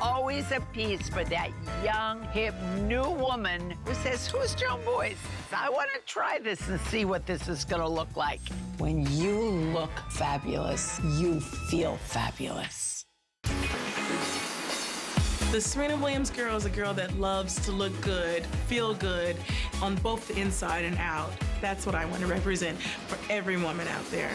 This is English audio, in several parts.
always a piece for that young, hip, new woman who says, who's Joan Boyce? I want to try this and see what this is going to look like. When you look fabulous, you feel fabulous. The Serena Williams girl is a girl that loves to look good, feel good on both the inside and out. That's what I want to represent for every woman out there.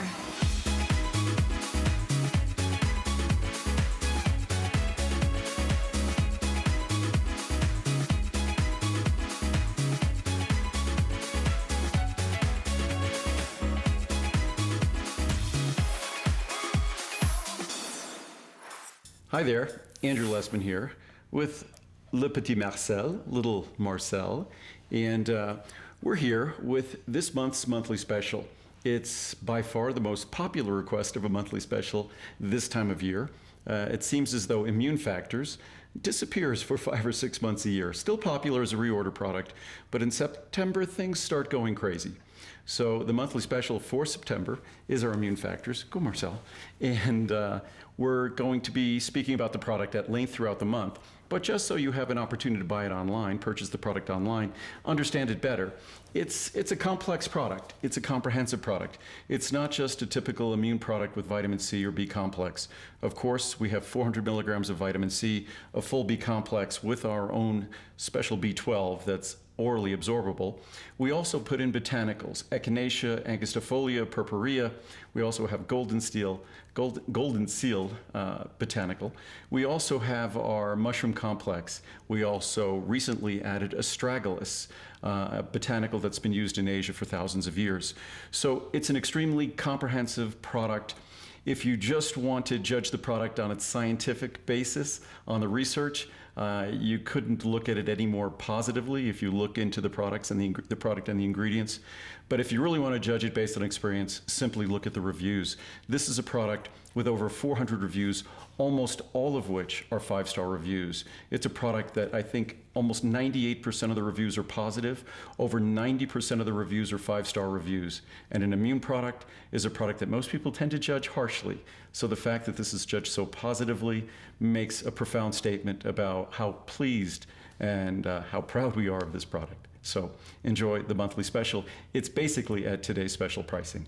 Hi there, Andrew Lessman here with Le Petit Marcel, Little Marcel, and we're here with this month's monthly special. It's by far the most popular request of a monthly special this time of year. It seems as though Immune Factors disappears for 5 or 6 months a year. Still popular as a reorder product, but in September things start going crazy. So the monthly special for September is our Immune Factors. Go Marcel. And we're going to be speaking about the product at length throughout the month. But just so you have an opportunity to buy it online, purchase the product online, understand it better, it's a complex product. It's a comprehensive product. It's not just a typical immune product with vitamin C or B complex. Of course, we have 400 milligrams of vitamin C, a full B complex with our own special B12 that's orally absorbable. We also put in botanicals, echinacea, angustifolia, purpurea. We also have golden seal botanical. We also have our mushroom complex. We also recently added astragalus, a botanical that's been used in Asia for thousands of years. So it's an extremely comprehensive product. If you just want to judge the product on its scientific basis, on the research, you couldn't look at it any more positively if you look into the products and the product and the ingredients. But if you really want to judge it based on experience, simply look at the reviews. This is a product with over 400 reviews, almost all of which are 5-star reviews. It's a product that I think almost 98% of the reviews are positive. Over 90% of the reviews are 5-star reviews. And an immune product is a product that most people tend to judge harshly. So the fact that this is judged so positively makes a profound statement about how pleased and how proud we are of this product. So enjoy the monthly special. It's basically at today's special pricing.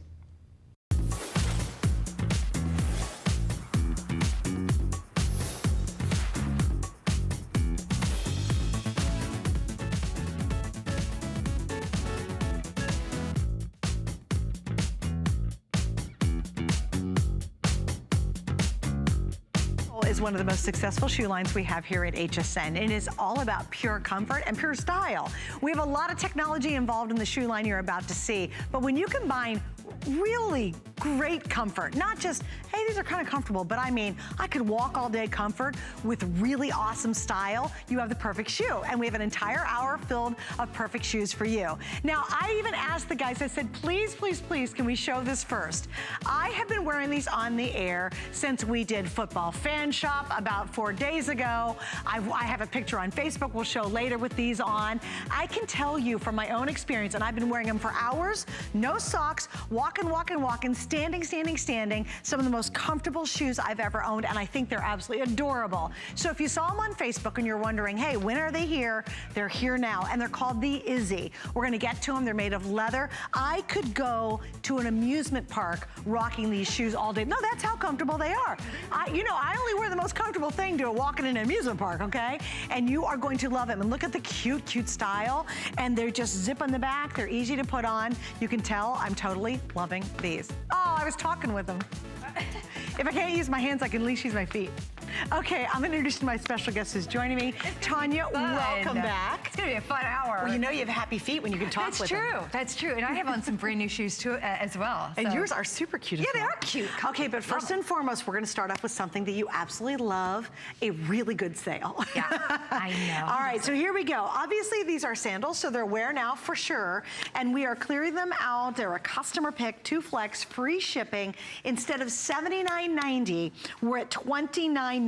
Is one of the most successful shoe lines we have here at HSN. It is all about pure comfort and pure style. We have a lot of technology involved in the shoe line you're about to see, but when you combine really great comfort, not just, hey, these are kind of comfortable, but I mean, I could walk all day comfort with really awesome style, you have the perfect shoe. And we have an entire hour filled of perfect shoes for you. Now, I even asked the guys, I said, please, please, please, can we show this first? I have been wearing these on the air since we did Football Fan Shop about 4 days ago. I have a picture on Facebook we'll show later with these on. I can tell you from my own experience, and I've been wearing them for hours, no socks, walking, walking, walking, standing, standing, standing, some of the most comfortable shoes I've ever owned, and I think they're absolutely adorable. So if you saw them on Facebook and you're wondering, hey, when are they here? They're here now, and they're called the Izzie. We're gonna get to them, they're made of leather. I could go to an amusement park rocking these shoes all day. No, that's how comfortable they are. I only wear the most comfortable thing to walk in an amusement park, okay? And you are going to love them. And look at the cute, cute style. And they're just zip on the back. They're easy to put on. You can tell I'm totally loving these. Oh, I was talking with them. If I can't use my hands, I can at least use my feet. Okay, I'm gonna introduce my special guest who's joining me. Tanya, welcome back. It's gonna be a fun hour. Well, you know you have happy feet when you can talk with them. That's true. And I have on some brand new shoes too, as well. And yours are super cute as well. Yeah, they are cute. Okay, but first and foremost, we're gonna start off with something that you absolutely love, a really good sale. Yeah, I know. All right, so here we go. Obviously, these are sandals, so they're wear now for sure. And we are clearing them out. They're a customer pick, 2 flex, free shipping. Instead of $79.90, we're at $29.95.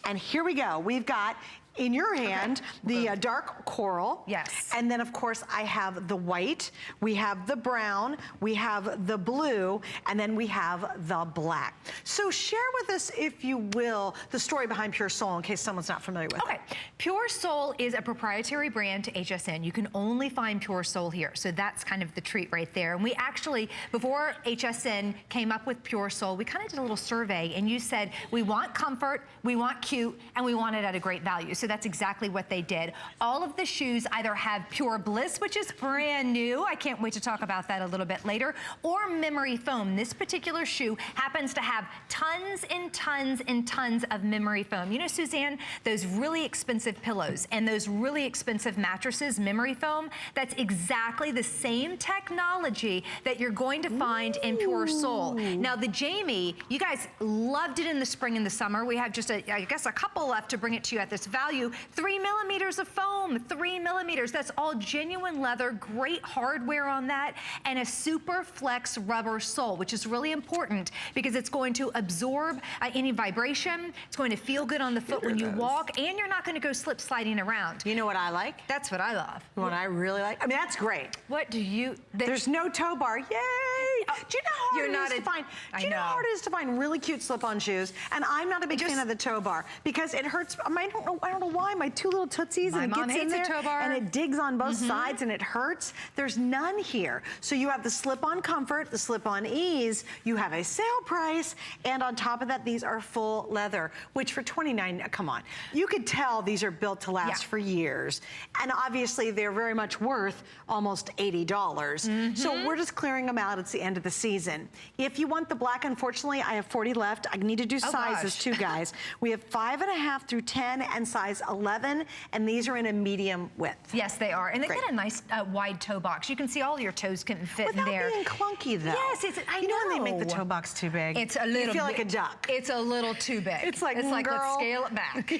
And here we go. We've got in your hand, the dark coral. Yes. And then, of course, I have the white, we have the brown, we have the blue, and then we have the black. So share with us, if you will, the story behind PureSole in case someone's not familiar with it. PureSole is a proprietary brand to HSN. You can only find PureSole here. So that's kind of the treat right there. And we actually, before HSN came up with PureSole, we kind of did a little survey, and you said, we want comfort, we want cute, and we want it at a great value. So that's exactly what they did. All of the shoes either have Pure Bliss, which is brand new. I can't wait to talk about that a little bit later, or memory foam. This particular shoe happens to have tons and tons and tons of memory foam. You know, Suzanne, those really expensive pillows and those really expensive mattresses, memory foam, that's exactly the same technology that you're going to find in PureSole. Now, the Jamie, you guys loved it in the spring and the summer. We have just, I guess, a couple left to bring it to you at this value. 3 millimeters of foam, 3 millimeters. That's all genuine leather, great hardware on that, and a super flex rubber sole, which is really important because it's going to absorb any vibration. It's going to feel good on the foot when you walk, and you're not going to go slip sliding around. You know what I like? That's what I love. What I really like? I mean, that's great. What do you... There's no toe bar. Yay! Do you know how hard it is to find? Do you know how hard it is to find really cute slip-on shoes? And I'm not a big fan of the toe bar because it hurts. I don't know why. My two little tootsies, and it gets in there toe bar. and it digs on both sides and it hurts. There's none here. So you have the slip-on comfort, the slip-on ease. You have a sale price, and on top of that, these are full leather, which for $29, come on, you could tell these are built to last for years. And obviously, they're very much worth almost $80. So we're just clearing them out. It's the end of the season. If you want the black, unfortunately, I have 40 left. I need to do sizes too, guys. We have 5.5 through 10 and size 11, and these are in a medium width. Yes, they are. And they've got a nice wide toe box. You can see all your toes can fit in there. Without being clunky, though. Yes, you know when they make the toe box too big? It's a little You feel like a duck. It's a little too big. It's like, let's girl. scale it back.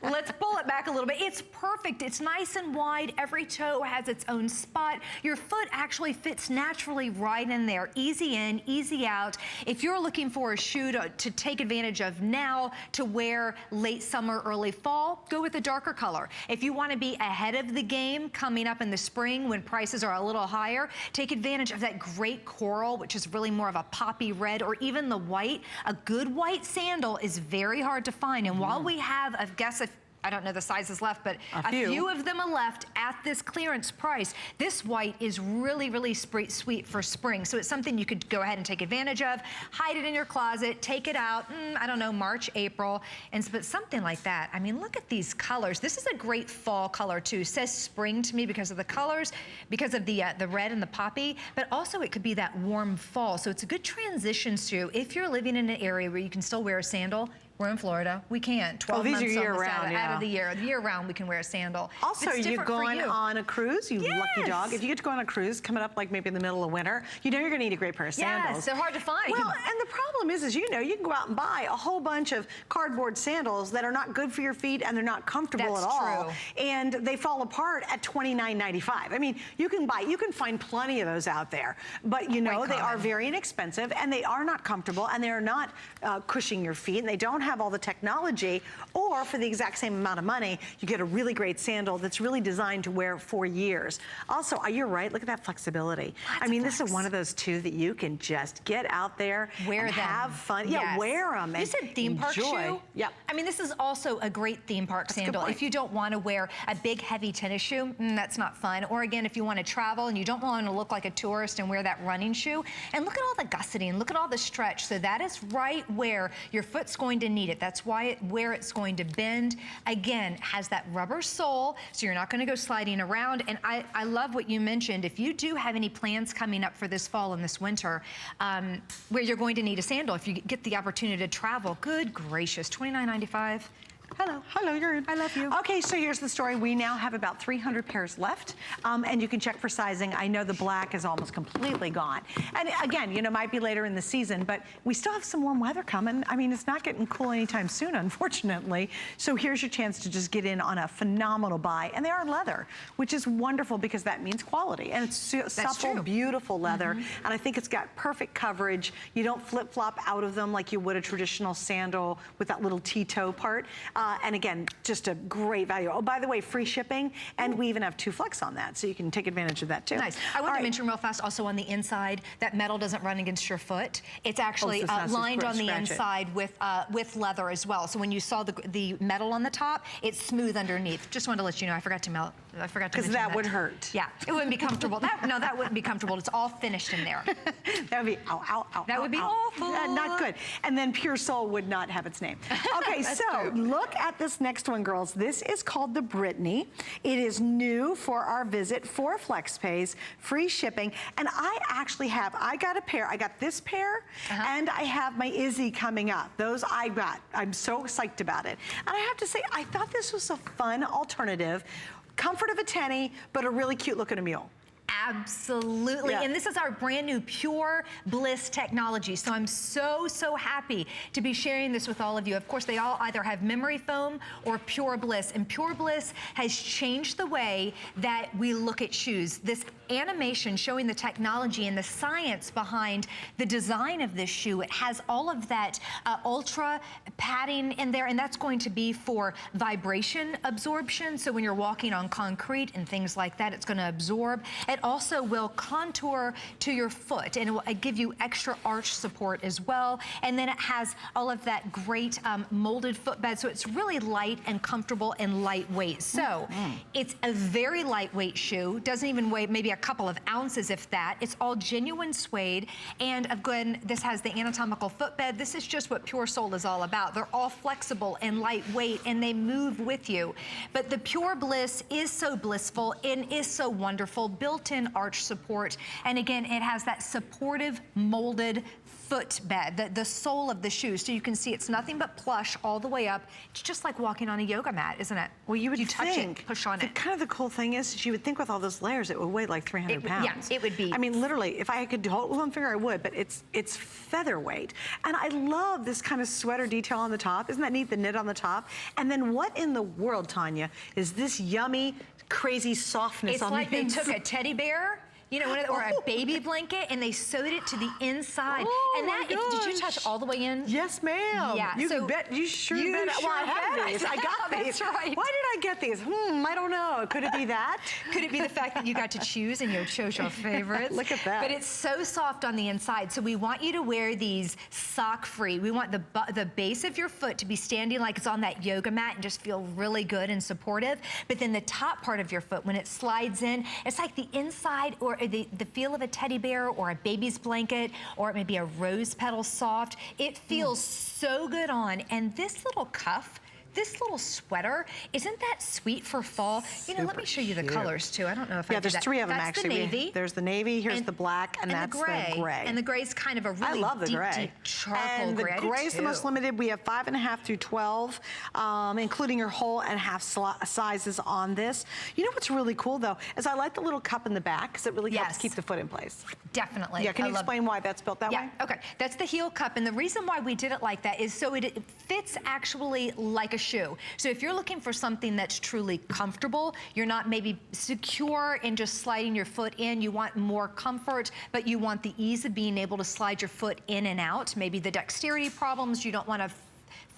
Let's pull it back a little bit. It's perfect. It's nice and wide. Every toe has its own spot. Your foot actually fits naturally right in there. Easy in, easy out. If you're looking for a shoe to take advantage of now to wear late summer, early fall, go with a darker color. If you want to be ahead of the game coming up in the spring when prices are a little higher, take advantage of that great coral, which is really more of a poppy red, or even the white. A good white sandal is very hard to find. And while we have, I guess, I don't know the sizes left, but a few of them are left at this clearance price. This white is really, really sweet for spring. So it's something you could go ahead and take advantage of, hide it in your closet, take it out, I don't know, March, April, but something like that. I mean, look at these colors. This is a great fall color too. It says spring to me because of the colors, because of the red and the poppy, but also it could be that warm fall. So it's a good transition shoe if you're living in an area where you can still wear a sandal. We're in Florida. We can't. 12 these months are year-round, out of the year. Year-round, we can wear a sandal. Also, you're going on a cruise, you lucky dog. If you get to go on a cruise coming up like maybe in the middle of winter, you know you're going to need a great pair of sandals. Yes, they're hard to find. Well, and the problem is you know, you can go out and buy a whole bunch of cardboard sandals that are not good for your feet and they're not comfortable at all. True. And they fall apart at $29.95. I mean, you can find plenty of those out there, but you know, they are very inexpensive and they are not comfortable and they are not cushioning your feet and they don't have all the technology. Or for the exact same amount of money, you get a really great sandal that's really designed to wear for years. Also, you're right, look at that flexibility. I mean, this is one of those two that you can just get out there and have fun. Yeah, wear them. You said theme park shoe? Yep. I mean, this is also a great theme park sandal. If you don't want to wear a big, heavy tennis shoe, that's not fun. Or again, if you want to travel and you don't want to look like a tourist and wear that running shoe, and look at all the gusseting, look at all the stretch. So that is right where your foot's going to need it. That's why where it's going to bend. Again, has that rubber sole, so you're not going to go sliding around. And I love what you mentioned. If you do have any plans coming up for this fall and this winter, where you're going to need a sandal, if you get the opportunity to travel, good gracious, $29.95. Hello, you're in. I love you. Okay, so here's the story. We now have about 300 pairs left, and you can check for sizing. I know the black is almost completely gone. And again, you know, might be later in the season, but we still have some warm weather coming. I mean, it's not getting cool anytime soon, unfortunately. So here's your chance to just get in on a phenomenal buy. And they are leather, which is wonderful because that means quality. And it's supple, beautiful leather. And I think it's got perfect coverage. You don't flip-flop out of them like you would a traditional sandal with that little T-toe part. And again, just a great value. Oh, by the way, free shipping, and we even have 2 flex on that, so you can take advantage of that too. Nice. I want to mention real fast also on the inside, that metal doesn't run against your foot. It's actually lined on the inside with leather as well. So when you saw the metal on the top, it's smooth underneath. Just wanted to let you know, I forgot to mention that. Because that would hurt. Yeah, it wouldn't be comfortable. No, that wouldn't be comfortable. It's all finished in there. That would be ow, ow, ow. That would be awful. Not good. And then PureSole would not have its name. Okay, so look at this next one, girls. This is called the Brittany. It is new for our visit, 4 flex pays, free shipping. And I actually have, I got a pair. I got this pair, and I have my Izzie coming up. Those I got. I'm so psyched about it. And I have to say, I thought this was a fun alternative. Comfort of a tenny, but a really cute look at a mule. Absolutely. Yeah. And this is our brand new Pure Bliss technology. So I'm so happy to be sharing this with all of you. Of course, they all either have memory foam or Pure Bliss. And Pure Bliss has changed the way that we look at shoes. This animation showing the technology and the science behind the design of this shoe. It has all of that ultra padding in there, and that's going to be for vibration absorption. So when you're walking on concrete and things like that, it's going to absorb. It also will contour to your foot, and it will give you extra arch support as well. And then it has all of that great molded footbed, so it's really light and comfortable and lightweight. So it's a very lightweight shoe, doesn't even weigh maybe a couple of ounces, if that. It's all genuine suede, and again, this has the anatomical footbed. This is just what PureSole is all about. They're all flexible and lightweight, and they move with you. But the Pure Bliss is so blissful and is so wonderful. Built-in arch support, and again, it has that supportive molded footbed, the sole of the shoe, so you can see it's nothing but plush all the way up. It's just like walking on a yoga mat, isn't it? Well, you would touch it, push on it. Kind of the cool thing is, you would think with all those layers, it would weigh like 300 pounds. Yeah, it would be. I mean, literally, if I could hold it with one finger, I would, but it's featherweight. And I love this kind of sweater detail on the top. Isn't that neat, the knit on the top? And then what in the world, Tanya, is this yummy, crazy softness on the inside? It's like they took a teddy bear, you know, or a baby blanket, and they sewed it to the inside. And that, did you touch all the way in? Yes, ma'am. Yeah. You bet. Well, I have these. I got these. That's right. Why did I get these? I don't know. Could it be that? Could it be the fact that you got to choose and you chose your favorites? Look at that. But it's so soft on the inside, so we want you to wear these sock-free. We want the base of your foot to be standing like it's on that yoga mat and just feel really good and supportive. But then the top part of your foot, when it slides in, it's like the inside or the feel of a teddy bear or a baby's blanket, or it may be a rose petal soft. It feels so good on. And this little cuff, this little sweater, isn't that sweet for fall? You know, let me show you the colors too. I don't know if I did there's that. 3 of them that's actually. The navy. There's the navy, here's the black, and that's the gray. And the gray's kind of a really I love the gray. deep charcoal and gray. And the gray is the most limited. We have 5.5 through 12, including your whole and half sizes on this. You know what's really cool though, is I like the little cup in the back, because it really helps keep the foot in place. Definitely. Yeah, can you explain why that's built that way? Yeah, okay. That's the heel cup, and the reason why we did it like that is so it fits actually like a shoe. So if you're looking for something that's truly comfortable, you're not maybe secure in just sliding your foot in, you want more comfort, but you want the ease of being able to slide your foot in and out, maybe the dexterity problems, you don't want to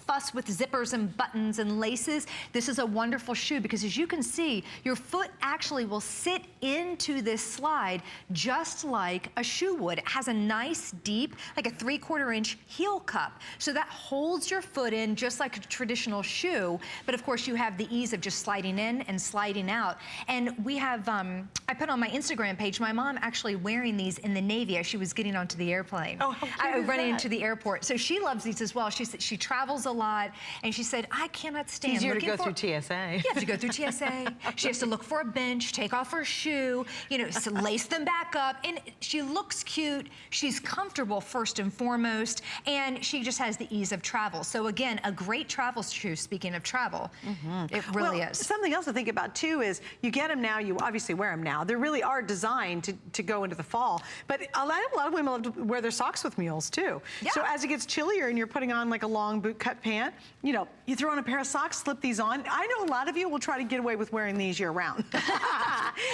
fuss with zippers and buttons and laces. This is a wonderful shoe because, as you can see, your foot actually will sit into this slide just like a shoe would. It has a nice deep, like a 3/4 inch heel cup. So that holds your foot in just like a traditional shoe, but of course you have the ease of just sliding in and sliding out. And we have, I put on my Instagram page, my mom actually wearing these in the Navy as she was getting onto the airplane. Oh, how cute is running that? into the airport. So she loves these as well. She said she travels a lot, and she said, I cannot stand easier looking to go for... through TSA. You have to go through TSA. She has to look for a bench, take off her shoe, you know, so lace them back up, and she looks cute. She's comfortable first and foremost, and she just has the ease of travel. So again, a great travel shoe, speaking of travel. It really is. Something else to think about too is you get them now, you obviously wear them now. They really are designed to go into the fall, but a lot of women love to wear their socks with mules too. Yeah. So as it gets chillier and you're putting on like a long boot cut pant. You know, you throw on a pair of socks, slip these on. I know a lot of you will try to get away with wearing these year round.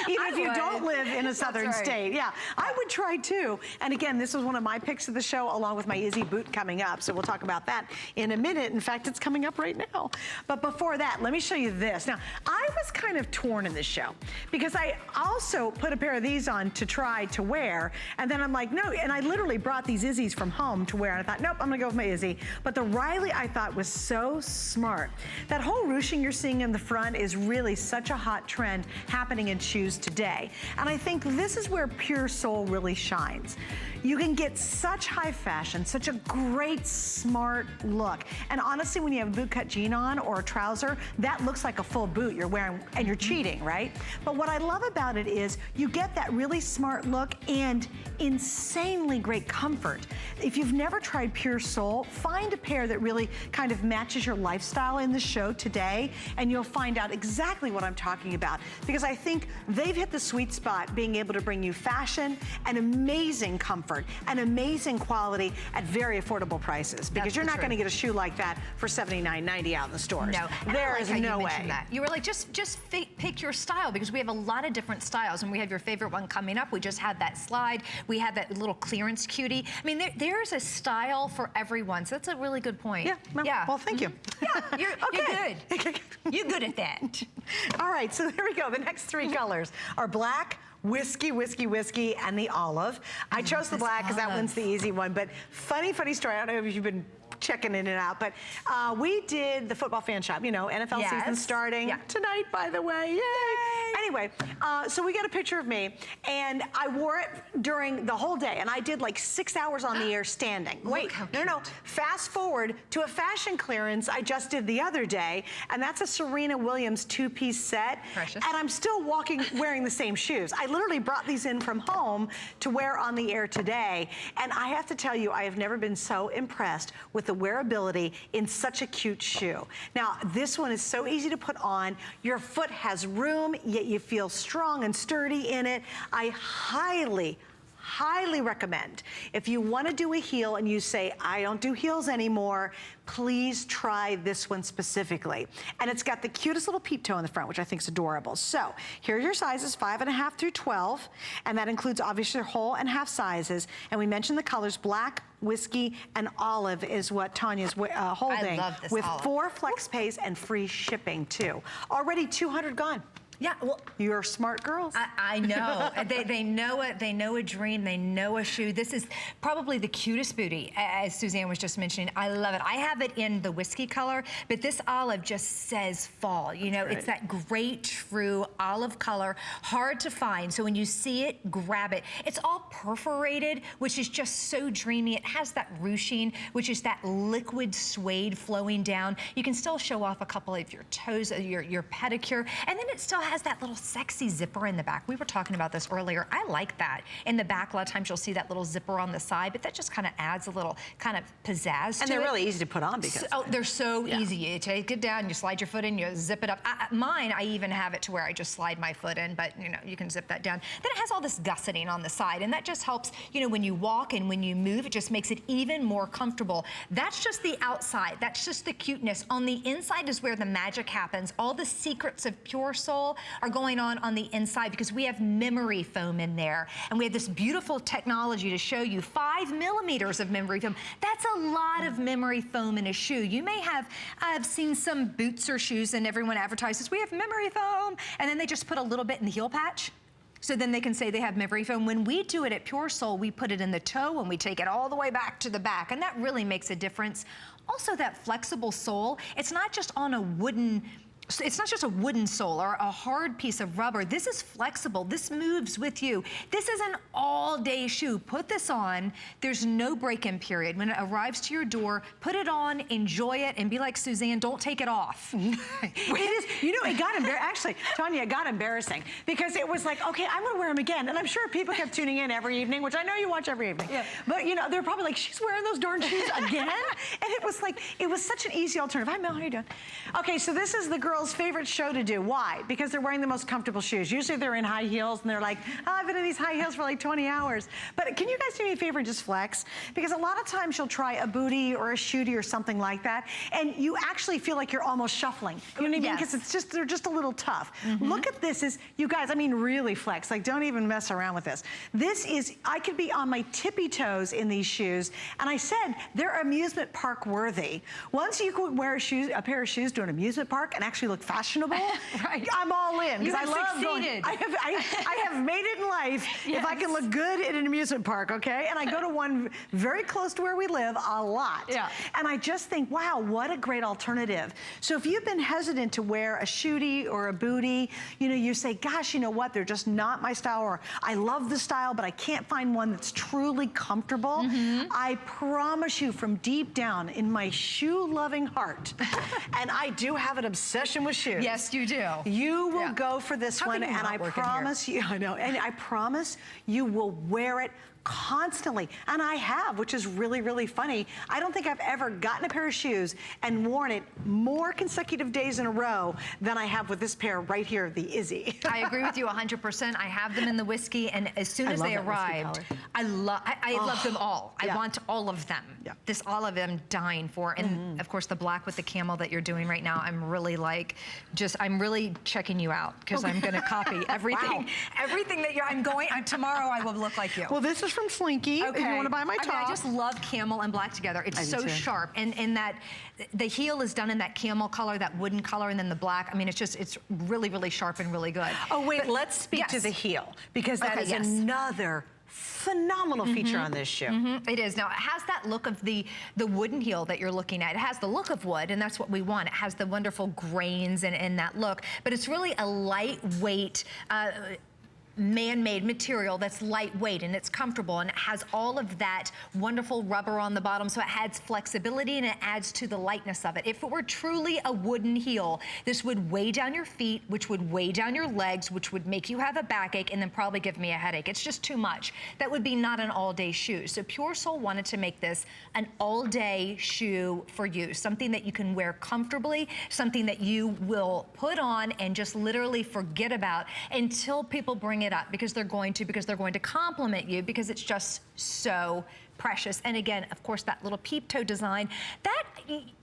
Even if you don't live in a southern state. Yeah, I would try too. And again, this was one of my picks of the show, along with my Izzie boot coming up. So we'll talk about that in a minute. In fact, it's coming up right now. But before that, let me show you this. Now, I was kind of torn in this show because I also put a pair of these on to try to wear. And then I'm like, no, and I literally brought these Izzies from home to wear. And I thought, nope, I'm gonna go with my Izzie. But the Riley I thought was so smart. That whole ruching you're seeing in the front is really such a hot trend happening in shoes today. And I think this is where PureSole really shines. You can get such high fashion, such a great, smart look. And honestly, when you have a bootcut jean on or a trouser, that looks like a full boot you're wearing, and you're cheating, right? But what I love about it is you get that really smart look and insanely great comfort. If you've never tried PureSole, find a pair that really kind of matches your lifestyle in the show today, and you'll find out exactly what I'm talking about. Because I think they've hit the sweet spot, being able to bring you fashion and amazing comfort and amazing quality at very affordable prices. Because you're not gonna get a shoe like that for $79.90 out in the stores. No, there is no way. That. You were like, just pick your style, because we have a lot of different styles, and we have your favorite one coming up. We just had that slide. We had that little clearance cutie. I mean, there's a style for everyone, so that's a really good point. Yeah, well, thank you. Yeah, you're good. You're good at that. All right, so there we go. The next three colors are black, whiskey, and the olive. I chose the black because that one's the easy one, but funny story. I don't know if you've been checking in and out, but we did the football fan shop, you know, NFL season starting tonight, by the way. Yay! Anyway, so we got a picture of me, and I wore it during the whole day, and I did like 6 hours on the air standing. Wait, no. Fast forward to a fashion clearance I just did the other day, and that's a Serena Williams two-piece set. Precious. And I'm still wearing the same shoes. I literally brought these in from home to wear on the air today, and I have to tell you, I have never been so impressed with the wearability in such a cute shoe. Now, this one is so easy to put on. Your foot has room, yet you feel strong and sturdy in it. I highly recommend. If you want to do a heel and you say, I don't do heels anymore, please try this one specifically. And it's got the cutest little peep toe in the front, which I think is adorable. So here are your sizes, 5.5 through 12, and that includes obviously whole and half sizes. And we mentioned the colors, black, whiskey, and olive is what Tanya's holding. I love this with olive. 4 flex pays and free shipping too. Already 200 gone. Yeah, well, you're smart girls. I know. They know it. They know a dream. They know a shoe. This is probably the cutest bootie, as Suzanne was just mentioning. I love it. I have it in the whiskey color, but this olive just says fall. You know, it's that great, true olive color, hard to find. So when you see it, grab it. It's all perforated, which is just so dreamy. It has that ruching, which is that liquid suede flowing down. You can still show off a couple of your toes, your pedicure, and then it still has that little sexy zipper in the back. We were talking about this earlier. I like that. In the back, a lot of times you'll see that little zipper on the side, but that just kind of adds a little kind of pizzazz to it. And they're really easy to put on because they're so easy. You take it down, you slide your foot in, you zip it up. Mine, I even have it to where I just slide my foot in, but you know, you can zip that down. Then it has all this gusseting on the side, and that just helps, you know, when you walk and when you move, it just makes it even more comfortable. That's just the outside. That's just the cuteness. On the inside is where the magic happens. All the secrets of PureSole are going on the inside, because we have memory foam in there, and we have this beautiful technology to show you 5 millimeters of memory foam. That's a lot of memory foam in a shoe. You may have, I've seen some boots or shoes and everyone advertises, we have memory foam, and then they just put a little bit in the heel patch. So then they can say they have memory foam. When we do it at PureSole, we put it in the toe and we take it all the way back to the back, and that really makes a difference. Also, that flexible sole, it's not just on a wooden, it's not just a wooden sole or a hard piece of rubber. This is flexible. This moves with you. This is an all-day shoe. Put this on. There's no break-in period. When it arrives to your door, put it on, enjoy it, and be like Suzanne, don't take it off. It is, you know, it got embarrassing. Actually, Tanya, it got embarrassing because it was like, okay, I'm gonna wear them again. And I'm sure people kept tuning in every evening, which I know you watch every evening. Yeah. But you know, they're probably like, she's wearing those darn shoes again? And it was like, it was such an easy alternative. Hi, Mel, how you doing? Okay, so this is the girl girls' favorite show to do. Why? Because they're wearing the most comfortable shoes. Usually they're in high heels and they're like, oh, I've been in these high heels for like 20 hours. But can you guys do me a favor and just flex? Because a lot of times you'll try a bootie or a shootie or something like that, and you actually feel like you're almost shuffling. You know what I mean? Because it's just, they're just a little tough. Look at this, you guys, I mean really flex. Like, don't even mess around with this. This is, I could be on my tippy toes in these shoes, and I said they're amusement park worthy. Once you could wear a pair of shoes to an amusement park and actually look fashionable, right. I'm all in. You I have love succeeded. I have made it in life if I can look good in an amusement park, okay? And I go to one very close to where we live a lot. Yeah. And I just think, wow, what a great alternative. So if you've been hesitant to wear a shootie or a bootie, you know, you say, gosh, you know what, they're just not my style, or I love the style, but I can't find one that's truly comfortable. I promise you from deep down in my shoe-loving heart, and I do have an obsession with shoes. Yes, you do. You will go for this one, and I promise you, I know, and I promise you will wear it constantly. And I have, which is really, really funny. I don't think I've ever gotten a pair of shoes and worn it more consecutive days in a row than I have with this pair right here, the Izzie. I agree with you 100%. I have them in the whiskey, and as soon as they arrived, I love them all. I want all of them. This olive I'm dying for. And of course the black with the camel that you're doing right now, I'm really like, I'm really checking you out, because I'm gonna copy everything. Everything that tomorrow I will look like you. Well, this is from Slinky. If you want to buy my top. I just love camel and black together. It's so sharp, and that the heel is done in that camel color, that wooden color, and then the black. I mean, it's really, really sharp and really good. Oh wait, let's speak to the heel, because that is another phenomenal feature on this shoe. It is. Now, it has that look of the wooden heel that you're looking at. It has the look of wood, and that's what we want. It has the wonderful grains and that look, but it's really a lightweight, man-made material that's lightweight and it's comfortable, and it has all of that wonderful rubber on the bottom, so it adds flexibility and it adds to the lightness of it. If it were truly a wooden heel, this would weigh down your feet, which would weigh down your legs, which would make you have a backache and then probably give me a headache. It's just too much. That would be not an all-day shoe. So PureSole wanted to make this an all-day shoe for you, something that you can wear comfortably, something that you will put on and just literally forget about until people bring it up, because they're going to compliment you, because it's just so precious. And again, of course, that little peep toe design, that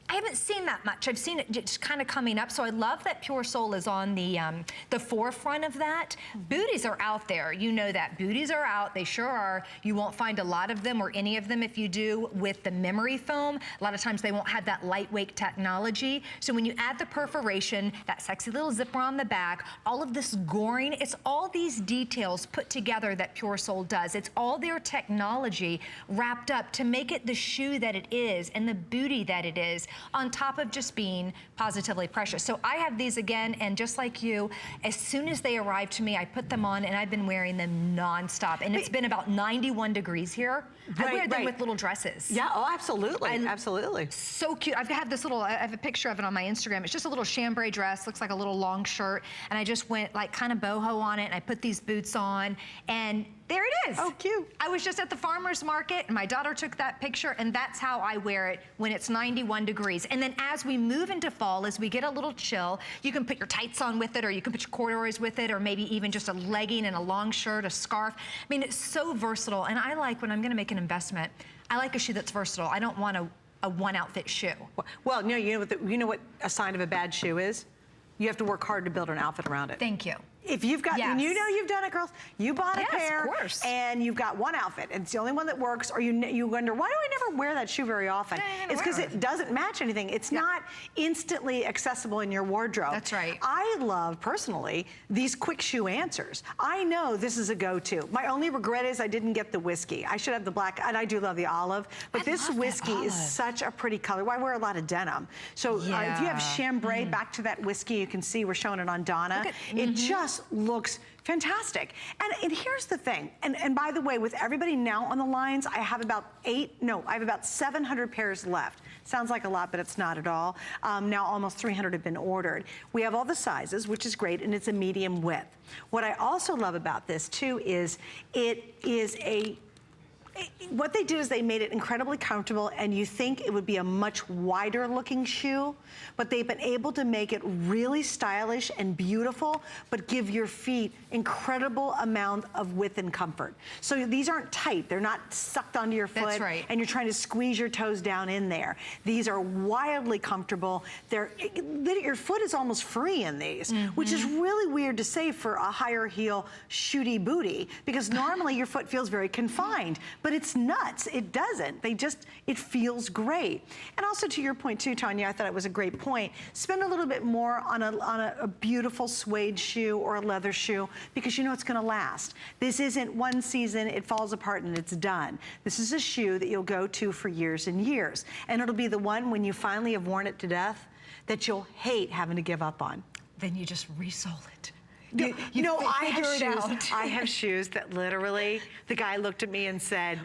I haven't seen that much. I've seen it just kind of coming up, so I love that PureSole is on the forefront of that. Booties are out there. You know that. Booties are out. They sure are. You won't find a lot of them, or any of them if you do, with the memory foam. A lot of times they won't have that lightweight technology. So when you add the perforation, that sexy little zipper on the back, all of this goring, it's all these details put together that PureSole does. It's all their technology wrapped up to make it the shoe that it is and the booty that it is, on top of just being positively precious. So I have these again, and just like you, as soon as they arrived to me, I put them on, and I've been wearing them nonstop. And it's been about 91 degrees here. I wear them with little dresses. Yeah, oh, absolutely, absolutely. So cute. I've had this little, I have a picture of it on my Instagram. It's just a little chambray dress, looks like a little long shirt, and I just went like kind of boho on it, and I put these boots on, and there it is. Oh, cute. I was just at the farmer's market, and my daughter took that picture, and that's how I wear it when it's 91 degrees. And then as we move into fall, as we get a little chill, you can put your tights on with it, or you can put your corduroys with it, or maybe even just a legging and a long shirt, a scarf. I mean, it's so versatile, and I like, when I'm gonna make an investment, I like a shoe that's versatile. I don't want a one-outfit shoe. Well, no, you know what a sign of a bad shoe is? You have to work hard to build an outfit around it. Thank you. If you've got, and you know you've done it, girls, you bought a pair, of course, and you've got one outfit, and it's the only one that works, or you wonder, why do I never wear that shoe very often? It's because it doesn't match anything. It's not instantly accessible in your wardrobe. That's right. I love, personally, these quick shoe answers. I know this is a go-to. My only regret is I didn't get the whiskey. I should have the black, and I do love the olive, but this whiskey is such a pretty color. Well, I wear a lot of denim. So if you have chambray, back to that whiskey, you can see we're showing it on Donna. It just looks fantastic. And here's the thing, and by the way, with everybody now on the lines, I have about 700 pairs left. Sounds like a lot, but it's not at all. Now almost 300 have been ordered. We have all the sizes, which is great, and it's a medium width. What I also love about this too is it is a What they did is they made it incredibly comfortable, and you think it would be a much wider looking shoe, but they've been able to make it really stylish and beautiful, but give your feet incredible amount of width and comfort. So these aren't tight. They're not sucked onto your foot. That's right. And you're trying to squeeze your toes down in there. These are wildly comfortable. Your foot is almost free in these, which is really weird to say for a higher heel shooty booty, because normally your foot feels very confined. But it's nuts. It doesn't. It feels great. And also to your point too, Tanya, I thought it was a great point. Spend a little bit more on a beautiful suede shoe or a leather shoe, because you know it's going to last. This isn't one season, it falls apart and it's done. This is a shoe that you'll go to for years and years. And it'll be the one when you finally have worn it to death that you'll hate having to give up on. Then you just resole it. I have shoes that literally, the guy looked at me and said,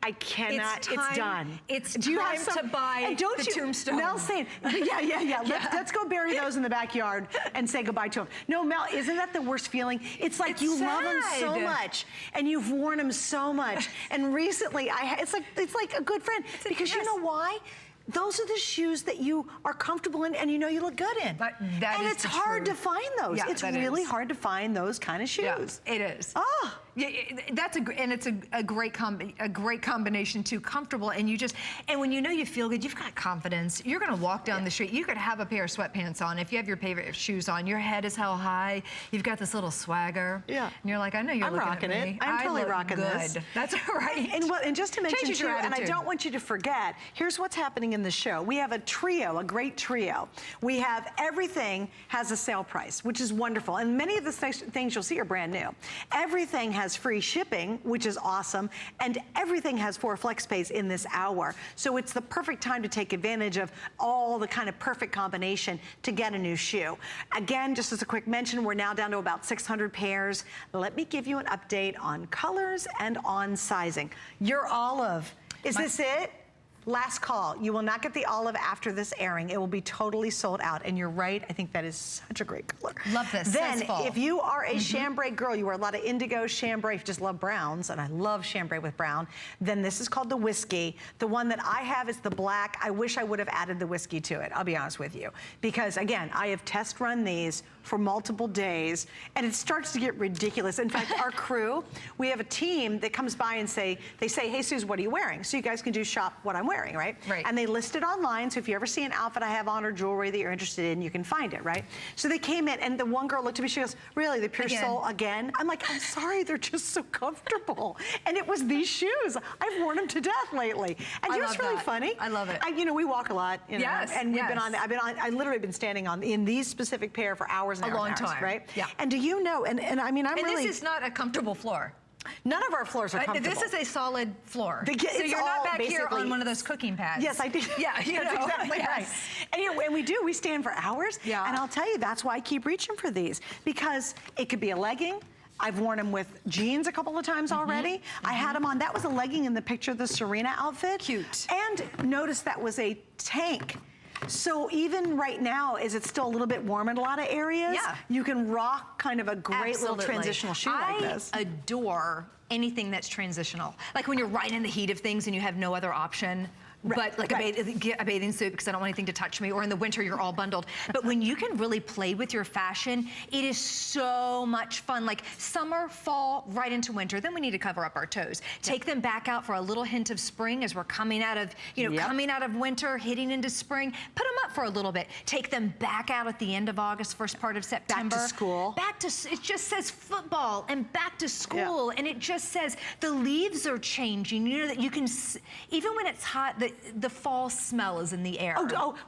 I cannot, it's done. It's time to buy the tombstone. Mel's saying, yeah. Let's go bury those in the backyard and say goodbye to them. No, Mel, isn't that the worst feeling? It's like you love them so much, and you've worn them so much. And recently, it's like a good friend, because you know why? Those are the shoes that you are comfortable in and you know you look good in. And it's hard to find those. Yeah, it's really hard to find those kind of shoes. Yeah, it is. Oh. Yeah, it's a great combination too, comfortable, and when you know you feel good, you've got confidence. You're gonna walk down the street. You could have a pair of sweatpants on. If you have your favorite shoes on, your head is held high. You've got this little swagger. Yeah. And you're like, I know you're looking rocking at me. I'm totally rocking this. That's right. And just to mention too, and I don't want you to forget, here's what's happening in the show. We have a great trio. We have everything has a sale price, which is wonderful. And many of the things you'll see are brand new. Everything has free shipping, which is awesome, and everything has 4 flex pays in this hour. So it's the perfect time to take advantage of all the kind of perfect combination to get a new shoe. Again, just as a quick mention, we're now down to about 600 pairs. Let me give you an update on colors and on sizing. Your olive, is this it? Last call. You will not get the olive after this airing. It will be totally sold out. And you're right. I think that is such a great color. Love this. Then, if you are a chambray girl, you wear a lot of indigo, chambray, if you just love browns, and I love chambray with brown, then this is called the whiskey. The one that I have is the black. I wish I would have added the whiskey to it, I'll be honest with you. Because, again, I have test run these for multiple days, and it starts to get ridiculous. In fact, our crew, we have a team that comes by and they say, hey, Suze, what are you wearing? So you guys can do shop what I'm wearing, right? Right. And they list it online, so if you ever see an outfit I have on or jewelry that you're interested in, you can find it, right? So they came in, and the one girl looked at me, she goes, really, the PureSole again? I'm like, I'm sorry, they're just so comfortable. And it was these shoes. I've worn them to death lately. And you know what's really funny? I love it. You know, we walk a lot, you know, and we've been on, I literally been standing in these specific pair for hours and hours. A long time. Right? Yeah. And do you know, and I mean, and this is not a comfortable floor. None of our floors are comfortable. This is a solid floor. So you're not back here on one of those cooking pads. Yes, I do. Yeah, you know. That's exactly right. And, you know, and we stand for hours. Yeah. And I'll tell you, that's why I keep reaching for these, because it could be a legging. I've worn them with jeans a couple of times already. I had them on. That was a legging in the picture of the Serena outfit. Cute. And notice that was a tank. So even right now, as it's still a little bit warm in a lot of areas, you can rock kind of a great little transitional shoe like this. I adore anything that's transitional. Like when you're right in the heat of things and you have no other option. But like a bathing suit, because I don't want anything to touch me, or in the winter you're all bundled. But when you can really play with your fashion, it is so much fun. Like summer, fall, right into winter. Then we need to cover up our toes. Take them back out for a little hint of spring as we're coming out of, you know, coming out of winter, hitting into spring. Put them up for a little bit. Take them back out at the end of August, first part of September. Back to school. It just says football and back to school, and it just says the leaves are changing. You know that you can, even when it's hot, the fall smell is in the air.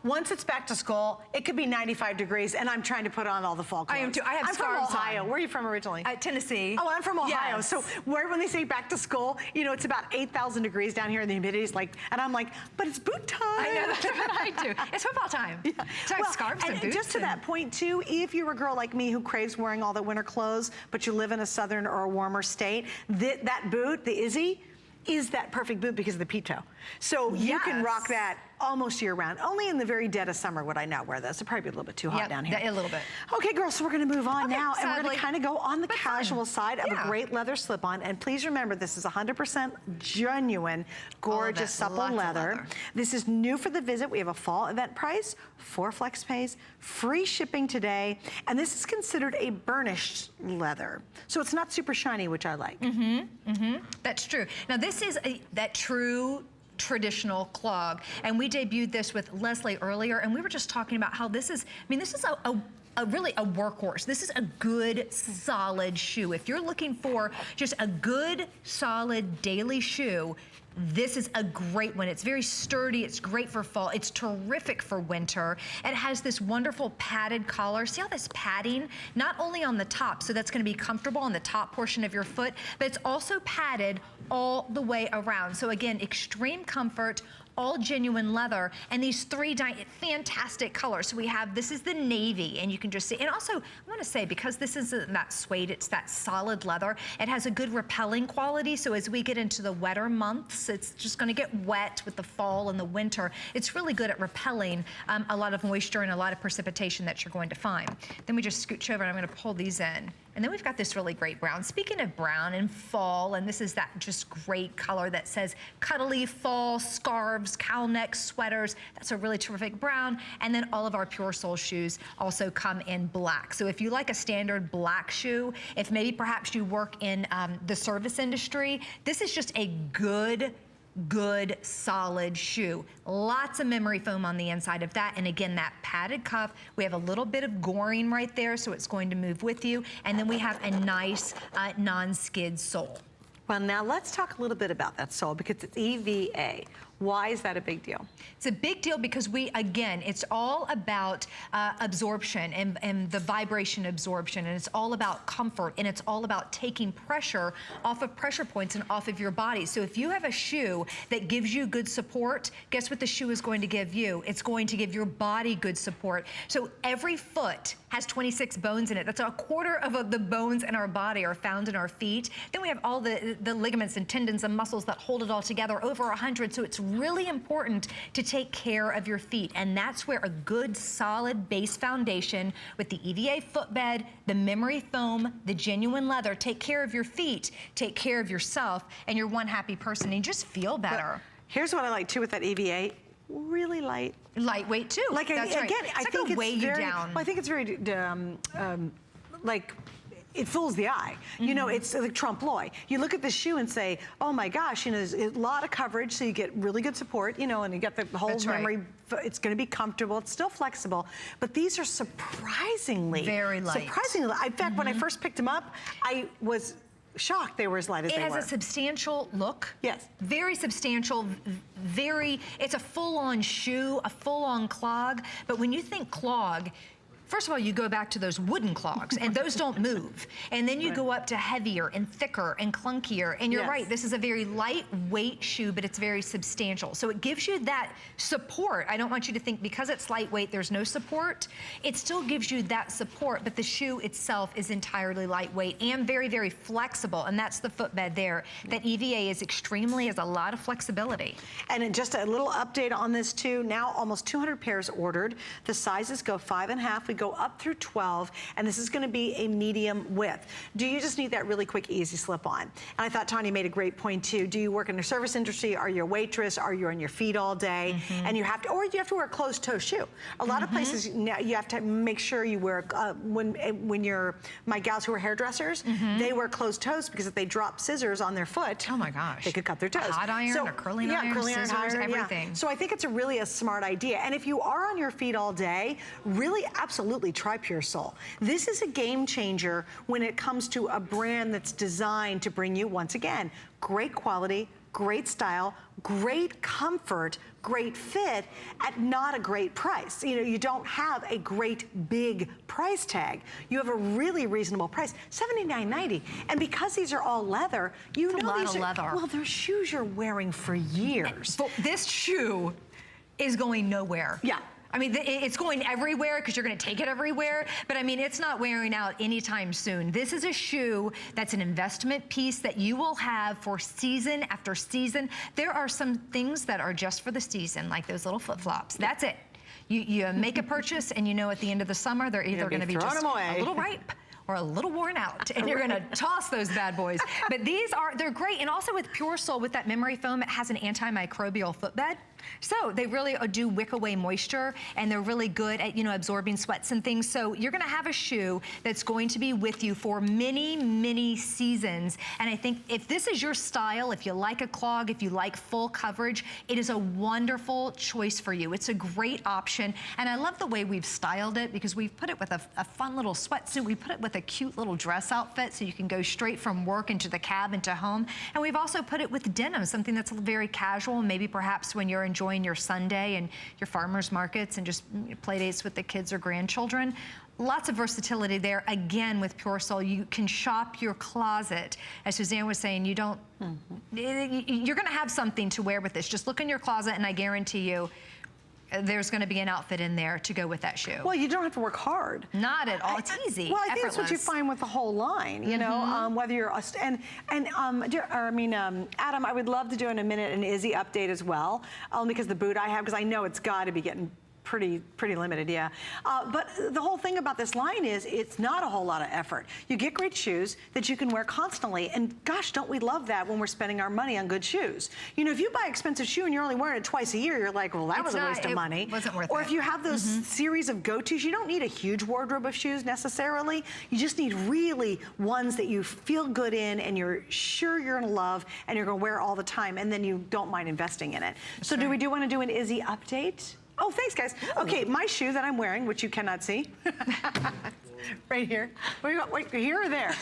Once it's back to school, it could be 95 degrees, and I'm trying to put on all the fall clothes. I am too. I have scarves from Ohio. on. Where are you from originally? Tennessee. Oh, I'm from Ohio. Yes. So when they say back to school, you know, it's about 8,000 degrees down here, and the humidity's like, and I'm like, but it's boot time. I know, that's what I do. It's football time. Yeah. So I have scarves and boots. Just to that point, too, if you're a girl like me who craves wearing all the winter clothes, but you live in a southern or a warmer state, that boot, the Izzie, is that perfect boot because of the peep toe. So you can rock that almost year round. Only in the very dead of summer would I not wear this. It'd probably be a little bit too hot down here. A little bit. Okay, girls, so we're gonna move on now, and we're sadly, gonna kind of go on the but casual fun. side of a great leather slip-on. And please remember, this is 100% genuine, gorgeous, supple leather. This is new for the visit. We have a fall event price, 4 flex pays, free shipping today, and this is considered a burnished leather. So it's not super shiny, which I like. That's true. Now this is that true traditional clog, and we debuted this with Leslie earlier, and we were just talking about how this is, I mean, this is really a workhorse. This is a good, solid shoe. If you're looking for just a good, solid daily shoe, this is a great one. It's very sturdy. It's great for fall. It's terrific for winter. It has this wonderful padded collar. See all this padding? Not only on the top, so that's going to be comfortable on the top portion of your foot, but it's also padded all the way around. So again, extreme comfort, all genuine leather, and these 3 fantastic colors. So we have, this is the navy, and you can just see, and also I want to say, because this isn't that suede, it's that solid leather, it has a good repelling quality. So as we get into the wetter months, it's just going to get wet with the fall and the winter. It's really good at repelling a lot of moisture and a lot of precipitation that you're going to find. Then we just scooch over, and I'm going to pull these in. And then we've got this really great brown. Speaking of brown and fall, and this is that just great color that says cuddly fall, scarves, cowl neck, sweaters. That's a really terrific brown. And then all of our PureSole shoes also come in black. So if you like a standard black shoe, if maybe perhaps you work in the service industry, this is just a good, solid shoe. Lots of memory foam on the inside of that. And again, that padded cuff, we have a little bit of goring right there, so it's going to move with you. And then we have a nice non-skid sole. Well, now let's talk a little bit about that sole, because it's EVA. Why is that a big deal? It's a big deal because again, it's all about absorption and the vibration absorption, and it's all about comfort, and it's all about taking pressure off of pressure points and off of your body. So if you have a shoe that gives you good support, guess what the shoe is going to give you? It's going to give your body good support. So every foot has 26 bones in it. That's a quarter of the bones in our body are found in our feet. Then we have all the ligaments and tendons and muscles that hold it all together, over 100. So it's really important to take care of your feet, and that's where a good solid base foundation with the EVA footbed, the memory foam, the genuine leather, take care of your feet, take care of yourself, and you're one happy person, and you just feel better. But here's what I like too with that EVA, really light. Lightweight too. Like that's again, right. I think it's weigh you down. Well, I think it's very like, it fools the eye. You know, it's like trompe l'oeil. You look at the shoe and say, oh my gosh, you know, there's a lot of coverage, so you get really good support, you know, and you get the whole memory. It's going to be comfortable. It's still flexible, but these are surprisingly very light. Surprisingly light. In fact, when I first picked them up, I was shocked they were as light as they were. It has a substantial look. Yes. Very substantial, it's a full-on shoe, a full-on clog, but when you think clog, first of all, you go back to those wooden clogs, and those don't move. And then you go up to heavier and thicker and clunkier. And you're right, this is a very lightweight shoe, but it's very substantial. So it gives you that support. I don't want you to think because it's lightweight, there's no support. It still gives you that support, but the shoe itself is entirely lightweight and very, very flexible. And that's the footbed there. That EVA is has a lot of flexibility. And just a little update on this too. Now almost 200 pairs ordered. The sizes go 5.5. We go up through 12, and this is going to be a medium width. Do you just need that really quick, easy slip on? And I thought Tanya made a great point too. Do you work in the service industry? Are you a waitress? Are you on your feet all day? And you have to, or you have to wear a closed-toe shoe. A lot of places now you have to make sure you wear when you're my gals who are hairdressers, they wear closed toes because if they drop scissors on their foot, oh my gosh, they could cut their toes. A hot iron, a curling iron, scissors, everything. So I think it's really a smart idea. And if you are on your feet all day, really absolutely try PureSole. This is a game changer when it comes to a brand that's designed to bring you, once again, great quality, great style, great comfort, great fit at not a great price. You know, you don't have a great big price tag. You have a really reasonable price, $79.90. And because these are all leather, you know these are leather. Well, they're shoes you're wearing for years. This shoe is going nowhere. Yeah. I mean, it's going everywhere because you're going to take it everywhere. But I mean, it's not wearing out anytime soon. This is a shoe that's an investment piece that you will have for season after season. There are some things that are just for the season, like those little flip-flops. That's it. You make a purchase, and you know at the end of the summer, they're either going to be just a little ripe or a little worn out, and you're gonna toss those bad boys. But they're great. And also with PureSole, with that memory foam, it has an antimicrobial footbed. So they really do wick away moisture, and they're really good at, you know, absorbing sweats and things. So you're gonna have a shoe that's going to be with you for many, many seasons. And I think if this is your style, if you like a clog, if you like full coverage, it is a wonderful choice for you. It's a great option. And I love the way we've styled it, because we've put it with a fun little sweatsuit. We put it with a cute little dress outfit, so you can go straight from work into the cab into home. And we've also put it with denim, something that's very casual, maybe perhaps when you're enjoying your Sunday and your farmers markets and just play dates with the kids or grandchildren. Lots of versatility there. Again, with PureSole, you can shop your closet. As Suzanne was saying, you don't, you're gonna have something to wear with this. Just look in your closet, and I guarantee you, there's going to be an outfit in there to go with that shoe. Well, you don't have to work hard. Not at all. It's easy. Well, I think that's what you find with the whole line. You know, whether you're Adam, I would love to do in a minute an Izzie update as well, only because the boot I have, because I know it's got to be getting pretty limited, yeah. But the whole thing about this line is it's not a whole lot of effort. You get great shoes that you can wear constantly, and gosh, don't we love that when we're spending our money on good shoes. You know, if you buy an expensive shoe and you're only wearing it twice a year, you're like, well, that was a waste of money. Wasn't worth it. Or if you have those series of go-tos, you don't need a huge wardrobe of shoes necessarily. You just need really ones that you feel good in and you're sure you're gonna love and you're gonna wear all the time, and then you don't mind investing in it. So do we want to do an Izzie update? Oh, thanks, guys. Okay, my shoe that I'm wearing, which you cannot see, right here. Wait, here or there?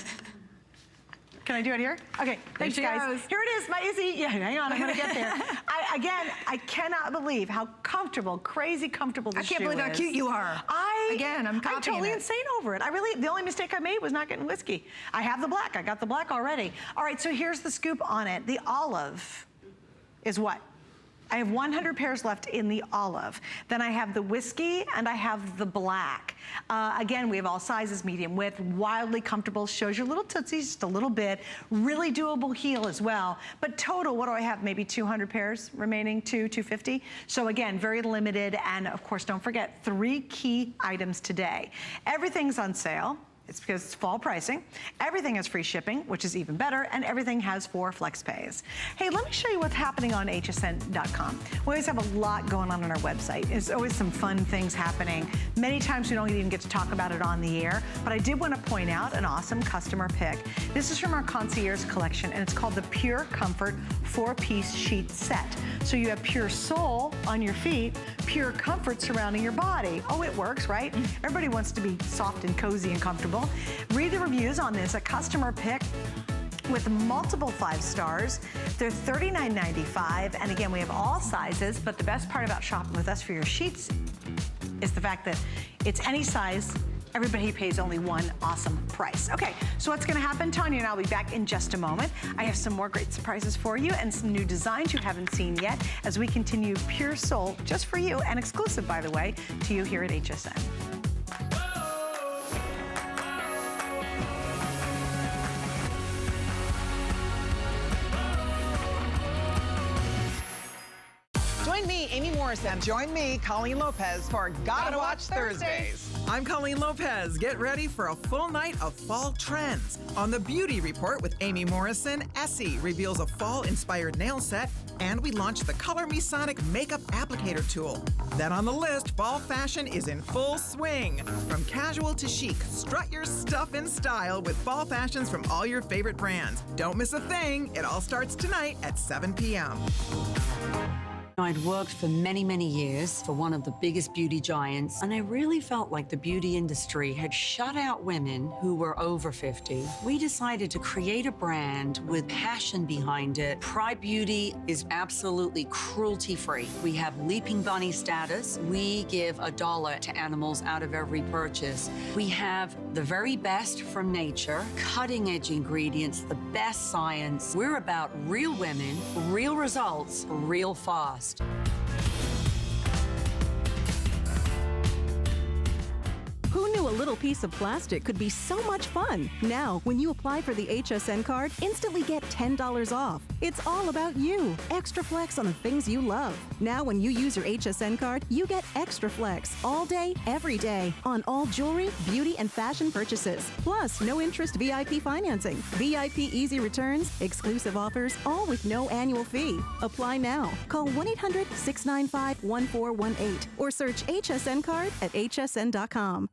Can I do it here? Okay, thanks, guys. Here it is, my Izzie. Yeah, hang on, I'm gonna get there. I cannot believe how comfortable, crazy comfortable this shoe is. I can't believe how cute you are. I'm totally insane over it. The only mistake I made was not getting whiskey. I have the black, I got the black already. All right, so here's the scoop on it. The olive is what? I have 100 pairs left in the olive. Then I have the whiskey and I have the black. Again, we have all sizes, medium width, wildly comfortable, shows your little tootsies just a little bit, really doable heel as well. But total, what do I have? Maybe 200 pairs remaining, 250. So again, very limited. And of course, don't forget 3 key items today. Everything's on sale. It's because it's fall pricing. Everything has free shipping, which is even better, and everything has 4 flex pays. Hey, let me show you what's happening on hsn.com. We always have a lot going on our website. There's always some fun things happening. Many times we don't even get to talk about it on the air, but I did want to point out an awesome customer pick. This is from our concierge collection, and it's called the Pure Comfort 4-piece sheet set. So you have pure sole on your feet, pure comfort surrounding your body. Oh, it works, right? Everybody wants to be soft and cozy and comfortable. Read the reviews on this, a customer pick with multiple 5 stars. They're $39.95, and again, we have all sizes, but the best part about shopping with us for your sheets is the fact that it's any size. Everybody pays only one awesome price. Okay, so what's gonna happen? Tanya and I'll be back in just a moment. I have some more great surprises for you and some new designs you haven't seen yet as we continue PureSole just for you, and exclusive, by the way, to you here at HSN. Join me, Amy Morrison. Join me, Colleen Lopez, for Gotta Watch Thursdays. I'm Colleen Lopez. Get ready for a full night of fall trends. On the Beauty Report with Amy Morrison, Essie reveals a fall-inspired nail set, and we launch the Color Me Sonic makeup applicator tool. Then on the list, fall fashion is in full swing. From casual to chic, strut your stuff in style with fall fashions from all your favorite brands. Don't miss a thing. It all starts tonight at 7 p.m. I'd worked for many, many years for one of the biggest beauty giants, and I really felt like the beauty industry had shut out women who were over 50. We decided to create a brand with passion behind it. Pride Beauty is absolutely cruelty-free. We have Leaping Bunny status. We give $1 to animals out of every purchase. We have the very best from nature, cutting-edge ingredients, the best science. We're about real women, real results, real fast. little piece of plastic could be so much fun. Now, when you apply for the HSN card, instantly get $10 off. It's all about you. Extra flex on the things you love. Now, when you use your HSN card, you get extra flex all day, every day on all jewelry, beauty, and fashion purchases. Plus, no interest VIP financing, VIP easy returns, exclusive offers, all with no annual fee. Apply now. Call 1-800-695-1418 or search HSN card at hsn.com.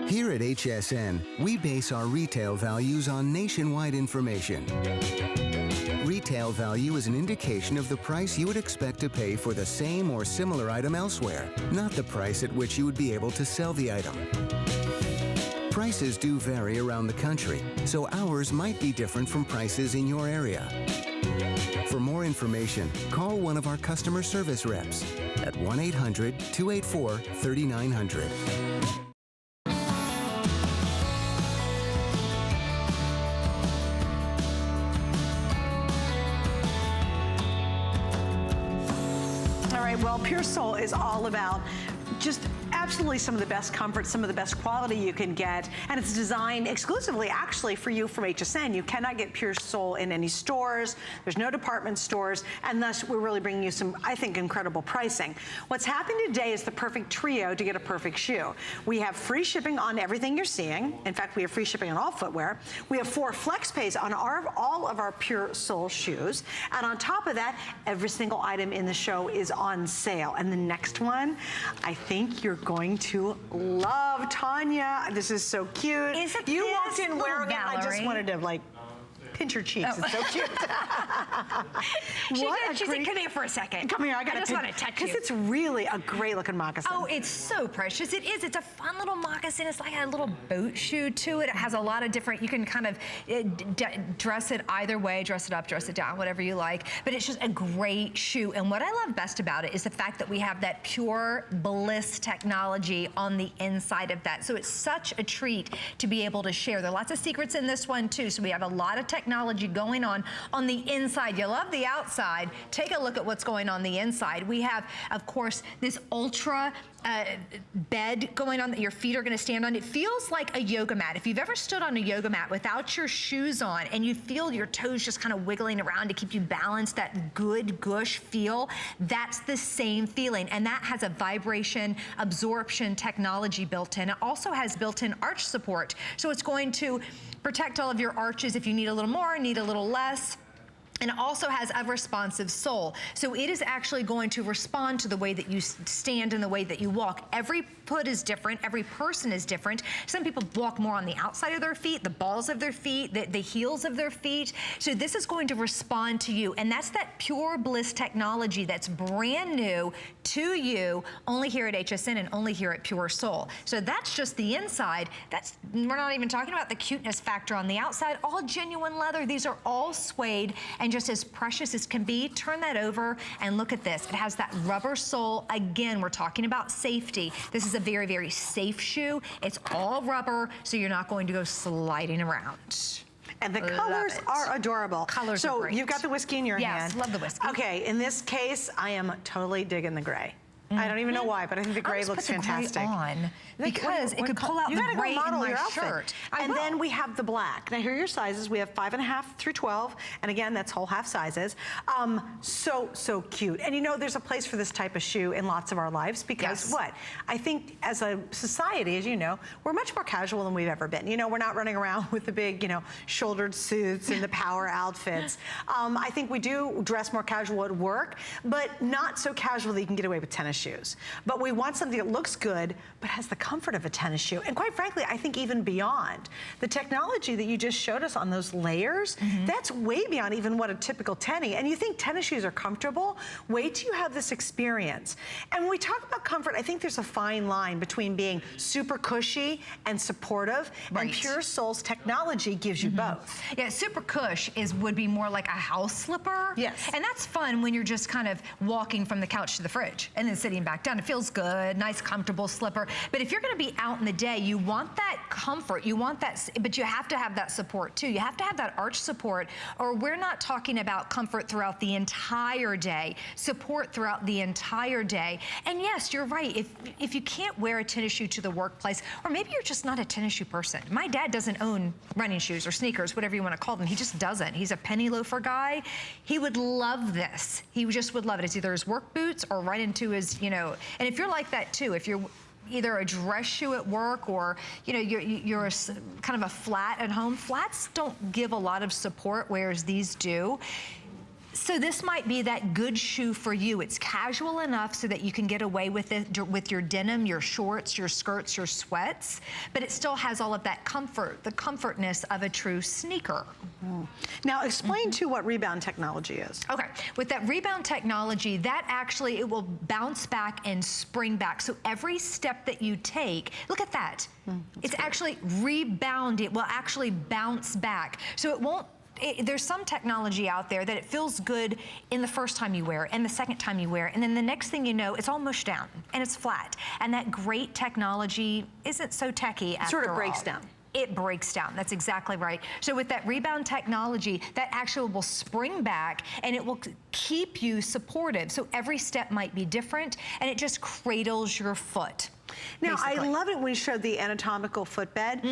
Here at HSN, we base our retail values on nationwide information. Retail value is an indication of the price you would expect to pay for the same or similar item elsewhere, not the price at which you would be able to sell the item. Prices do vary around the country, so ours might be different from prices in your area. For more information, call one of our customer service reps at 1-800-284-3900. All right, well, PureSole is all about just absolutely some of the best comfort, some of the best quality you can get, and it's designed exclusively actually for you from HSN. You cannot get PureSole in any stores. There's no department stores, and thus we're really bringing you some, I think, incredible pricing. What's happening today is the perfect trio to get a perfect shoe. We have free shipping on everything you're seeing. In fact, we have free shipping on all footwear. We have 4 flex pays on all of our PureSole shoes, and on top of that, every single item in the show is on sale. And the next one, I think you're going to love. Tanya, this is so cute. Isn't you this walked in wearing it, and I just Valerie? wanted to like pinch your cheeks. It's so cute. She said, come here for a second. Come here, I just want to touch you. Because it's really a great looking moccasin. Oh, it's so precious. It is. It's a fun little moccasin. It's like a little boat shoe to it. It has a lot of different, you can kind of dress it either way, dress it up, dress it down, whatever you like. But it's just a great shoe. And what I love best about it is the fact that we have that Pure Bliss technology on the inside of that. So it's such a treat to be able to share. There are lots of secrets in this one too. So we have a lot of technology going on the inside. You love the outside. Take a look at what's going on the inside. We have, of course, this ultra bed going on that your feet are going to stand on. It feels like a yoga mat. If you've ever stood on a yoga mat without your shoes on and you feel your toes just kind of wiggling around to keep you balanced, that good gush feel, that's the same feeling. And that has a vibration absorption technology built in. It also has built-in arch support. So it's going to protect all of your arches if you need a little more, need a little less. And it also has a responsive sole. So it is actually going to respond to the way that you stand and the way that you walk. Every foot is different. Every person is different. Some people walk more on the outside of their feet, the balls of their feet, the heels of their feet. So this is going to respond to you. And that's that Pure Bliss technology that's brand new to you, only here at HSN and only here at PureSole. So that's just the inside. We're not even talking about the cuteness factor on the outside. All genuine leather. These are all suede and just as precious as can be. Turn that over and look at this. It has that rubber sole. Again, we're talking about safety. This is a very, very safe shoe. It's all rubber, so you're not going to go sliding around. And the colors are adorable. Colors are great. So you've got the whiskey in your hand. Yes, love the whiskey. Okay, in this case, I am totally digging the gray. I don't even know why, but I think the gray looks fantastic. On because it could pull out the gray in my shirt. And then we have the black. Now here are your sizes. We have 5.5 through 12, and again, that's whole half sizes. So cute. And you know, there's a place for this type of shoe in lots of our lives because what? I think as a society, as you know, we're much more casual than we've ever been. You know, we're not running around with the big, you know, shouldered suits and the power outfits. I think we do dress more casual at work, but not so casual that you can get away with tennis shoes. But we want something that looks good, but has the comfort of a tennis shoe. And quite frankly, I think even beyond. The technology that you just showed us on those layers, that's way beyond even what a typical tenny. And you think tennis shoes are comfortable? Wait till you have this experience. And when we talk about comfort, I think there's a fine line between being super cushy and supportive. And PureSole's technology gives you both. Yeah, super cush would be more like a house slipper. Yes. And that's fun when you're just kind of walking from the couch to the fridge and then sitting back down. It feels good, nice, comfortable slipper. But if you're gonna be out in the day, you want that comfort. You want that, but you have to have that support too. You have to have that arch support, or we're not talking about comfort throughout the entire day, support throughout the entire day. And yes, you're right. If you can't wear a tennis shoe to the workplace, or maybe you're just not a tennis shoe person. My dad doesn't own running shoes or sneakers, whatever you want to call them. He just doesn't. He's a penny loafer guy. He would love this. He just would love it. It's either his work boots or right into his, you know, and if you're like that too, if you're either a dress shoe at work or, you know, you're a, kind of a flat at home, flats don't give a lot of support, whereas these do. So this might be that good shoe for you. It's casual enough so that you can get away with it with your denim, your shorts, your skirts, your sweats, but it still has all of that comfort, the comfortness of a true sneaker. Now explain to what rebound technology is. Okay, with that rebound technology, that actually, it will bounce back and spring back. So every step that you take, look at that. It's actually rebound. It will actually bounce back. So it won't, there's some technology out there that it feels good in the first time you wear it and the second time you wear it, and then the next thing you know, it's all mushed down and it's flat. And that great technology isn't so techy after all. It sort of breaks down. It breaks down. That's exactly right. So with that rebound technology, that actually will spring back and it will keep you supportive. So every step might be different and it just cradles your foot. Now, basically. I love it when we showed the anatomical footbed.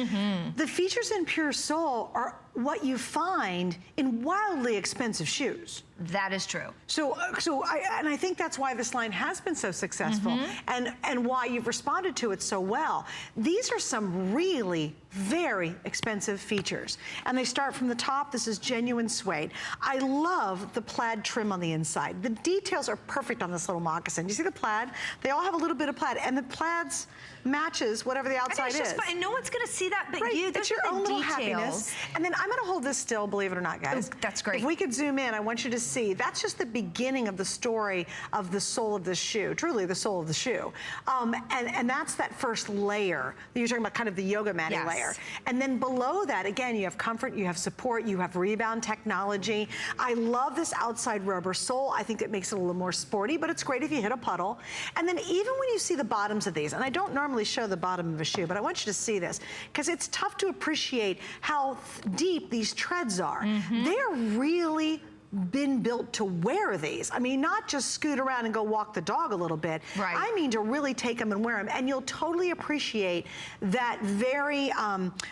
The features in PureSole are what you find in wildly expensive shoes. That is true. So I think that's why this line has been so successful and why you've responded to it so well. These are some really very expensive features. And they start from the top. This is genuine suede. I love the plaid trim on the inside. The details are perfect on this little moccasin. You see the plaid? They all have a little bit of plaid, and the plaids matches whatever the outside is. Just fun. And no one's gonna see that but right. you. It's your own little happiness. And then I'm gonna hold this still, believe it or not, guys. Oh, that's great. If we could zoom in, I want you to see, that's just the beginning of the story of the sole of this shoe, truly the sole of the shoe. And that's that first layer. You're talking about kind of the yoga matting layer. And then below that, again, you have comfort, you have support, you have rebound technology. I love this outside rubber sole. I think it makes it a little more sporty, but it's great if you hit a puddle. And then even when you see the bottoms of these, and I don't normally show the bottom of a shoe, but I want you to see this, because it's tough to appreciate how deep these treads are. They're really been built to wear these. I mean, not just scoot around and go walk the dog a little bit. Right. I mean to really take them and wear them. And you'll totally appreciate that very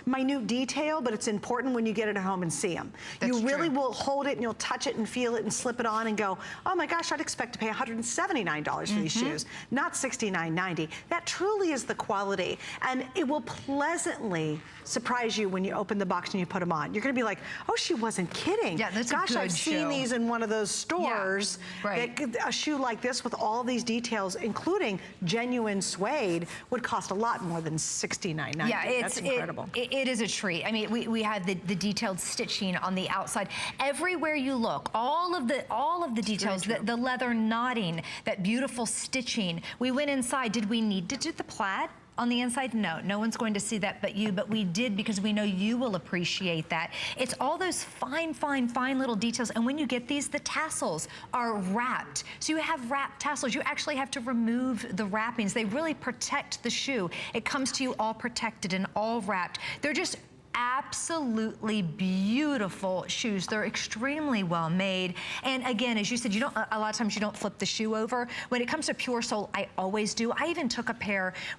minute detail, but it's important when you get it at home and see them. You really will hold it and you'll touch it and feel it and slip it on and go, oh my gosh, I'd expect to pay $179 for these shoes, not $69.90. That truly is the quality. And it will pleasantly surprise you when you open the box and you put them on. You're gonna be like, oh, she wasn't kidding. Yeah, that's gosh, a good I've seen these in one of those stores. Right. A shoe like this with all these details, including genuine suede, would cost a lot more than $69.90. Yeah, that's incredible. It is a treat. I mean, we have the detailed stitching on the outside. Everywhere you look, all of the details, the leather knotting, that beautiful stitching. We went inside. Did we need to do the plaid on the inside? No, no one's going to see that but you, but we did because we know you will appreciate that. It's all those fine, fine, fine little details. And when you get these, the tassels are wrapped. So you have wrapped tassels. You actually have to remove the wrappings. They really protect the shoe. It comes to you all protected and all wrapped. They're just absolutely beautiful shoes. They're extremely well made. And again, as you said, a lot of times you don't flip the shoe over. When it comes to PureSole, I always do. I even took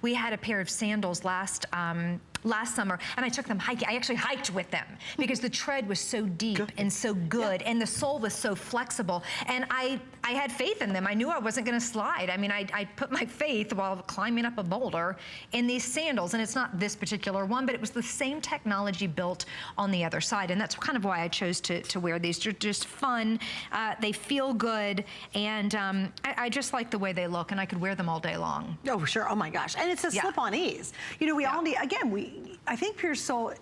we had a pair of sandals last summer, and I took them hiking. I actually hiked with them because the tread was so deep and so good, and the sole was so flexible. And I had faith in them. I knew I wasn't gonna slide. I mean, I put my faith while climbing up a boulder in these sandals, and it's not this particular one, but it was the same technology built on the other side, and that's kind of why I chose to wear these. They're just fun, they feel good, and I just like the way they look, and I could wear them all day long. Oh, sure, oh my gosh. And it's a slip-on ease. You know, we all need, again, I think PureSole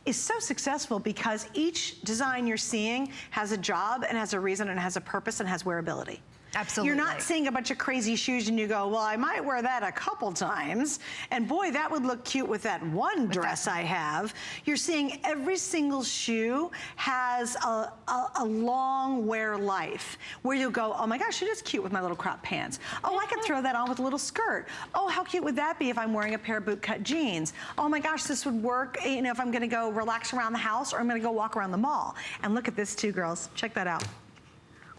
is so successful because each design you're seeing has a job and has a reason and has a purpose and has wearability. Absolutely. You're not seeing a bunch of crazy shoes and you go, well, I might wear that a couple times, and boy, that would look cute with that one dress I have. You're seeing every single shoe has a long wear life, where you'll go, oh my gosh, it is cute with my little crop pants. Oh, I could throw that on with a little skirt. Oh, how cute would that be if I'm wearing a pair of bootcut jeans? Oh my gosh, this would work, you know, if I'm gonna go relax around the house or I'm gonna go walk around the mall. And look at this too, girls. Check that out.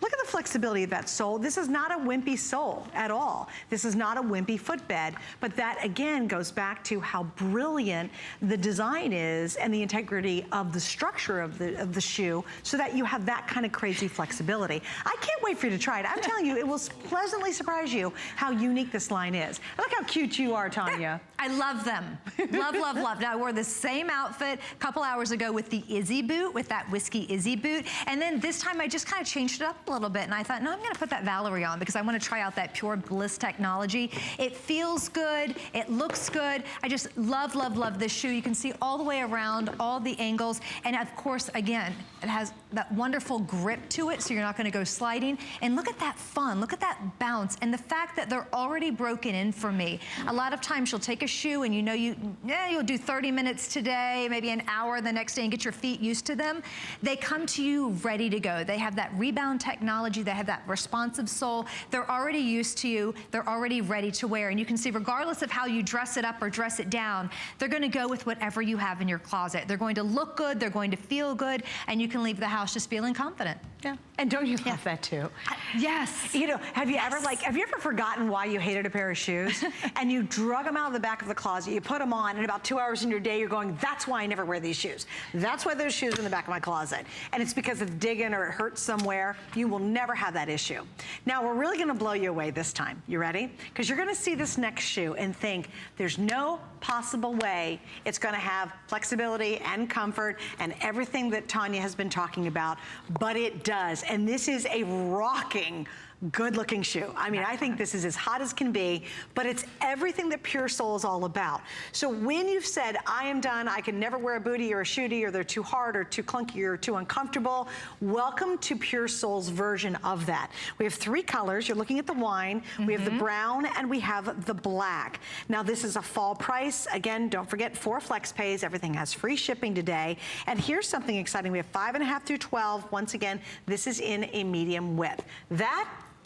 Look at the flexibility of that sole. This is not a wimpy sole at all. This is not a wimpy footbed, but that again goes back to how brilliant the design is and the integrity of the structure of the shoe, so that you have that kind of crazy flexibility. I can't wait for you to try it. I'm telling you, it will pleasantly surprise you how unique this line is. Look how cute you are, Tanya. I love them. Love, love, love. Now, I wore the same outfit a couple hours ago with the Izzie boot, with that whiskey Izzie boot. And then this time I just kind of changed it up a little bit. And I thought, no, I'm going to put that Valerie on because I want to try out that Pure Bliss technology. It feels good. It looks good. I just love, love, love this shoe. You can see all the way around, all the angles. And of course, again, it has that wonderful grip to it, so you're not going to go sliding. And look at that fun. Look at that bounce. And the fact that they're already broken in for me. A lot of times you'll take a shoe and you know you'll do 30 minutes today, maybe an hour the next day, and get your feet used to them. They come to you ready to go. They have that rebound technology. They have that responsive sole. They're already used to you. They're already ready to wear. And you can see, regardless of how you dress it up or dress it down, they're going to go with whatever you have in your closet. They're going to look good. They're going to feel good. And you can leave the house just feeling confident. Yeah. And don't you love that too? Yes. You know, have you ever forgotten why you hated a pair of shoes and you drug them out of the back of the closet, you put them on, and about 2 hours in your day you're going, that's why I never wear these shoes. That's why those shoes are in the back of my closet. And it's because it's digging or it hurts somewhere. You will never have that issue. Now, we're really gonna blow you away this time. You ready? Because you're gonna see this next shoe and think, there's no possible way it's gonna have flexibility and comfort and everything that Tanya has been talking about, but it does. And this is a rocking, good-looking shoe. I mean, I think this is as hot as can be, but it's everything that PureSole is all about. So when you've said, I am done, I can never wear a bootie or a shootie, or they're too hard or too clunky or too uncomfortable, welcome to PureSole's version of that. We have 3 colors. You're looking at the wine. We have the brown and we have the black. Now, this is a fall price. Again, don't forget 4 flex pays. Everything has free shipping today. And here's something exciting. We have 5.5 through 12. Once again, this is in a medium width.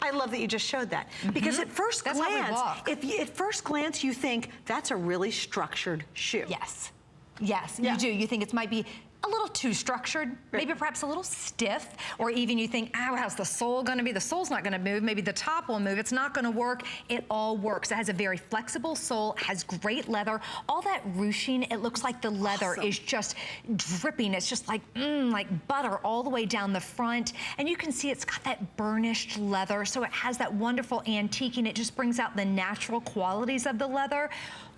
I love that you just showed that, because at first glance, you think that's a really structured shoe. Yes. Yes, you do. You think it might be a little too structured, maybe perhaps a little stiff, or even you think, oh, how's the sole gonna be? The sole's not gonna move, maybe the top will move, it's not gonna work. It all works. It has a very flexible sole, has great leather. All that ruching, it looks like the leather is just dripping. It's just like butter all the way down the front. And you can see it's got that burnished leather, so it has that wonderful antiquing. It just brings out the natural qualities of the leather.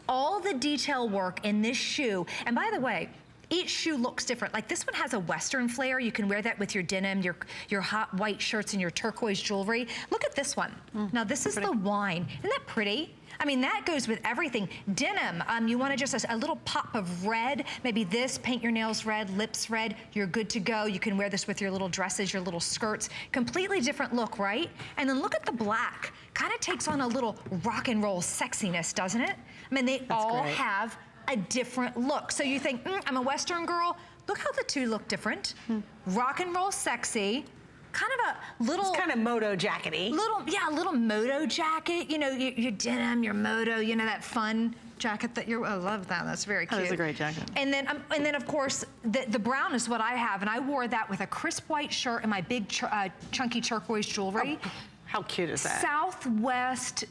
All the detail work in this shoe, and by the way, each shoe looks different. Like this one has a Western flair. You can wear that with your denim, your hot white shirts, and your turquoise jewelry. Look at this one. Now this is the wine. Isn't that pretty? I mean, that goes with everything. Denim, you want to just a little pop of red, maybe this, paint your nails red, lips red, you're good to go. You can wear this with your little dresses, your little skirts. Completely different look, right? And then look at the black. Kind of takes on a little rock and roll sexiness, doesn't it? I mean, they all have a different look. So you think, I'm a Western girl. Look how the two look different. Rock and roll sexy. Kind of a little... It's kind of moto jackety. A little moto jacket. You know, your denim, your moto, you know, that fun jacket that I love that. That's very cute. That's a great jacket. And then of course, the brown is what I have. And I wore that with a crisp white shirt and my big chunky turquoise jewelry. Oh, how cute is that? Southwest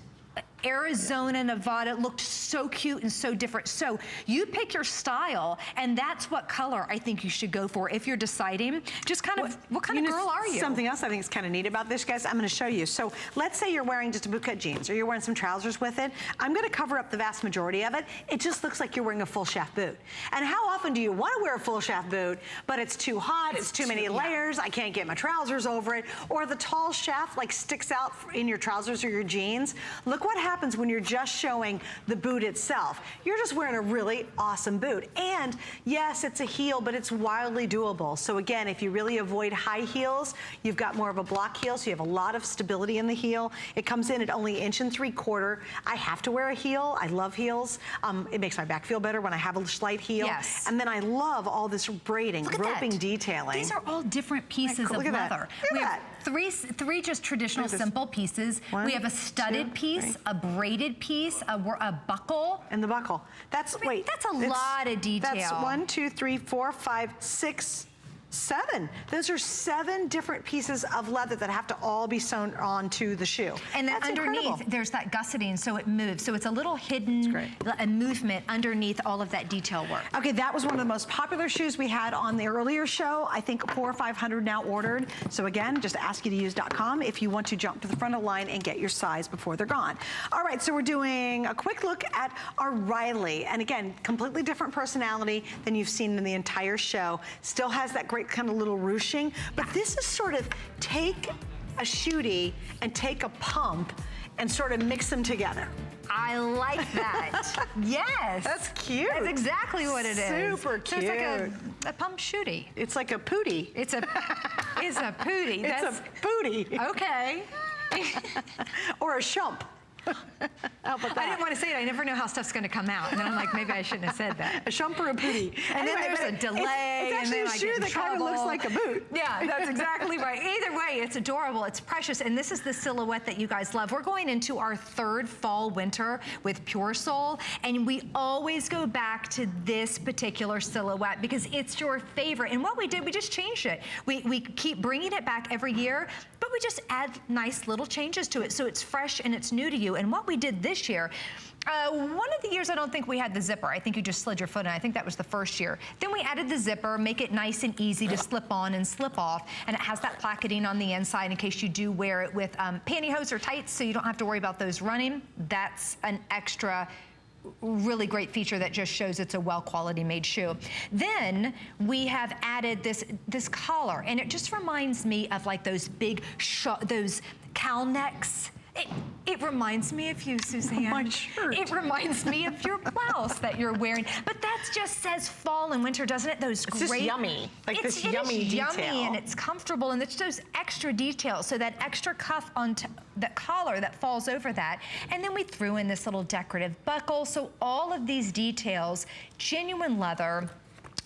Arizona, Nevada, looked so cute and so different. So you pick your style, and that's what color I think you should go for if you're deciding. Just kind of, what kind of girl are you? Something else I think is kind of neat about this, guys, I'm gonna show you. So let's say you're wearing just a bootcut jeans, or you're wearing some trousers with it. I'm gonna cover up the vast majority of it. It just looks like you're wearing a full shaft boot. And how often do you wanna wear a full shaft boot, but it's too hot, it's too many layers, I can't get my trousers over it, or the tall shaft like sticks out in your trousers or your jeans? Look what happens happens when you're just showing the boot itself. You're just wearing a really awesome boot. And yes, it's a heel, but it's wildly doable. So again, if you really avoid high heels, you've got more of a block heel, so you have a lot of stability in the heel. It comes in at only 1.75 inches. I have to wear a heel. I love heels. It makes my back feel better when I have a slight heel. Yes. And then I love all this braiding, roping detailing. These are all different pieces of leather. We have three just traditional simple pieces. We have a studded piece, a braided piece, a buckle. And the buckle. That's a lot of detail. That's 1, 2, 3, 4, 5, 6, 7. Those are 7 different pieces of leather that have to all be sewn onto the shoe. And then underneath, there's that gusseting, so it moves. So it's a little hidden movement underneath all of that detail work. Okay, that was one of the most popular shoes we had on the earlier show. I think 400 or 500 now ordered. So again, just askyoutouse.com if you want to jump to the front of the line and get your size before they're gone. All right, so we're doing a quick look at our Riley. And again, completely different personality than you've seen in the entire show. Still has that great kind of little ruching, but this is sort of take a shootie and take a pump and sort of mix them together. I like that. Yes. That's cute. That's exactly what it is. Super cute. So it's like a pump shootie. It's like a pootie. It's a pootie. It's a bootie. Okay. Or a shump. How about that? I didn't want to say it. I never know how stuff's going to come out. And then I'm like, maybe I shouldn't have said that. A shump or a bootie. And then there's a delay. It's actually and then a shoe that kind of looks like a boot. Yeah, that's exactly right. Either way, it's adorable. It's precious. And this is the silhouette that you guys love. We're going into our 3rd fall winter with PureSole. And we always go back to this particular silhouette because it's your favorite. And what we did, we just changed it. We keep bringing it back every year, but we just add nice little changes to it so it's fresh and it's new to you. And what we did this year, one of the years I don't think we had the zipper. I think you just slid your foot in. I think that was the first year. Then we added the zipper, make it nice and easy to slip on and slip off. And it has that placketing on the inside in case you do wear it with pantyhose or tights so you don't have to worry about those running. That's an extra really great feature that just shows it's a well quality made shoe. Then we have added this collar, and it just reminds me of like those big those cow necks. It reminds me of you, Suzanne. My shirt. It reminds me of your blouse that you're wearing. But that just says fall and winter, doesn't it? Those it's great, just yummy. Like this yummy detail. Yummy and it's comfortable, and it's those extra details. So that extra cuff on that collar that falls over that. And then we threw in this little decorative buckle. So all of these details, genuine leather.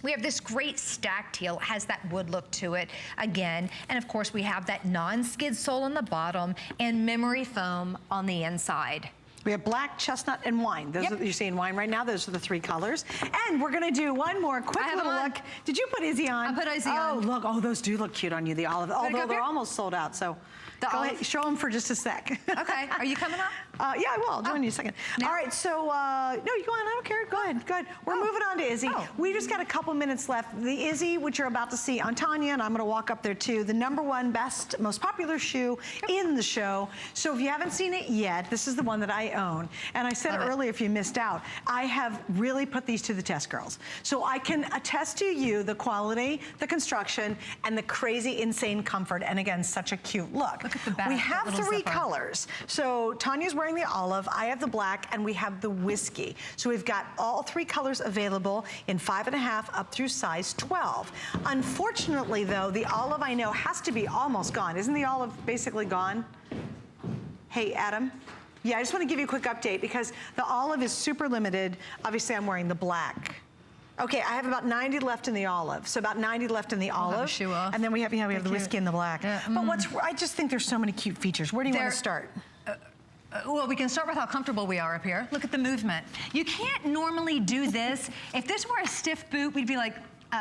We have this great stacked heel. It has that wood look to it again. And of course we have that non-skid sole on the bottom and memory foam on the inside. We have black, chestnut, and wine. Those are, you're seeing wine right now. Those are the 3 colors. And we're gonna do one more quick little look. Did you put Izzie on? I put Izzie on. Oh, look. Oh, those do look cute on you, the olive. Although they're almost sold out, so go ahead, show them for just a sec. Okay, are you coming up? Yeah, I will. I'll join you in a second. Now? All right, so, no, you go on. I don't care. Go ahead. Go ahead. We're moving on to Izzie. We just got a couple minutes left. The Izzie, which you're about to see on Tanya, and I'm going to walk up there too, the #1 best, most popular shoe in the show. So if you haven't seen it yet, this is the one that I own. And I said earlier, if you missed out, I have really put these to the test, girls. So I can attest to you the quality, the construction, and the crazy, insane comfort. And again, such a cute look. Look at the back. We have 3 colors. So Tanya's wearing the olive, I have the black, and we have the whiskey. So we've got all 3 colors available in 5.5 up through size 12. Unfortunately though, the olive I know has to be almost gone. Isn't the olive basically gone? Hey, Adam? Yeah, I just want to give you a quick update because the olive is super limited. Obviously I'm wearing the black. Okay, I have about 90 left in the olive. So about 90 left in the olive. Shoe off. And then we have, we have the whiskey and the black. Yeah, But I just think there's so many cute features. Where do you want to start? Well, we can start with how comfortable we are up here. Look at the movement. You can't normally do this. If this were a stiff boot, we'd be like,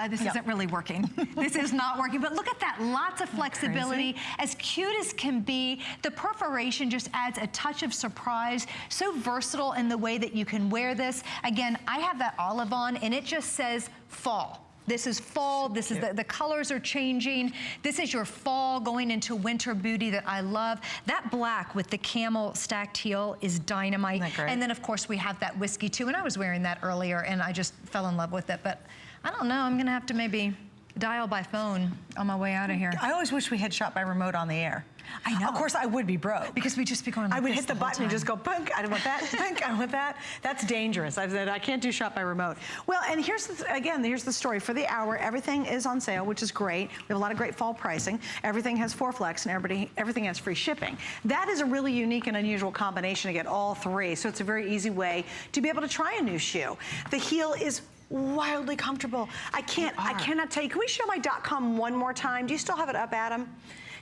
this isn't really working. This is not working. But look at that, lots of flexibility. As cute as can be. The perforation just adds a touch of surprise. So versatile in the way that you can wear this. Again, I have that olive on and it just says fall. This is fall, this is the colors are changing. This is your fall going into winter booty that I love. That black with the camel stacked heel is dynamite. And then of course we have that whiskey too. And I was wearing that earlier and I just fell in love with it. But I don't know, I'm gonna have to maybe dial by phone on my way out of here. I always wish we had shot by remote on the air. I know. Of course, I would be broke. Because we'd just be going like I would this hit the whole button and time. just go, punk, I don't want that, punk, I don't want that. That's dangerous. I've said, I can't do shop by remote. Well, and here's the story. For the hour, everything is on sale, which is great. We have a lot of great fall pricing. Everything has 4 flex and everything has free shipping. That is a really unique and unusual combination to get all 3. So it's a very easy way to be able to try a new shoe. The heel is wildly comfortable. I cannot tell you. Can we show my .com one more time? Do you still have it up, Adam?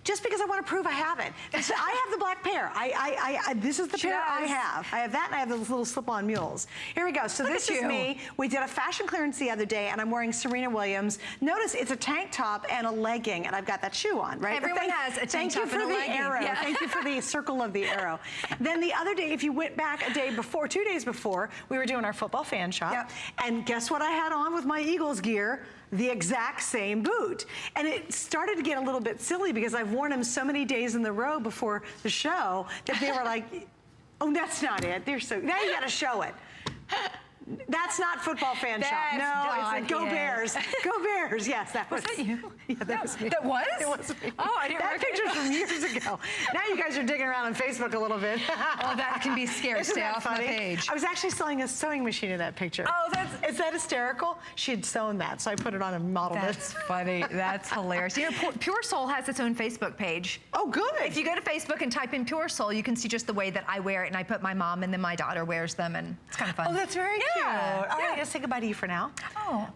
Just because I want to prove I have it. I have the black pair. This is the pair I have. I have that, and I have those little slip-on mules. Here we go. So this is me. We did a fashion clearance the other day, and I'm wearing Serena Williams. Notice it's a tank top and a legging, and I've got that shoe on, right? Everyone has a tank top and a legging. Thank you for the arrow. Yeah. Thank you for the circle of the arrow. Then the other day, if you went back a day before, 2 days before, we were doing our football fan shop. Yep. And guess what I had on with my Eagles gear? The exact same boot. And it started to get a little bit silly because I've worn them so many days in the row before the show that they were like, oh, that's not it. They're so, now you gotta show it. That's not football fan shop. No, it's like Go Bears. Go Bears. Yes, that was that you? Yeah, that was me. That was? It was me. Oh, I didn't That picture's from years ago. Now you guys are digging around on Facebook a little bit. Oh, that can be scary. Isn't Stay that off funny? the page. I was actually selling a sewing machine in that picture. Oh, is that hysterical? She had sewn that, so I put it on and modeled That's it. funny. That's hilarious. You know, PureSole has its own Facebook page. Oh, good. If you go to Facebook and type in PureSole, you can see just the way that I wear it, and I put my mom and then my daughter wears them, and it's kind of fun. Oh, that's very cute. All right, Yeah. I gotta say goodbye to you for now. Oh.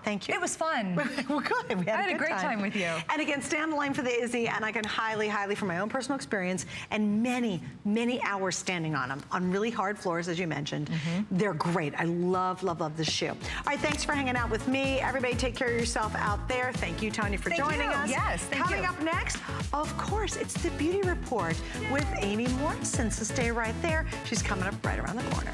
Thank you. It was fun. Well, good. We had I had a good great time with you. And again, stay on the line for the Izzie, and I can highly, from my own personal experience, and many, many hours standing on them, on really hard floors, as you mentioned. They're great. I love, love, love this shoe. All right, thanks for hanging out with me. Everybody take care of yourself out there. Thank you, Tanya, for joining us. Yes, thank you. Coming up next, of course, it's the Beauty Report with Amy Morrison, so stay right there. She's coming up right around the corner.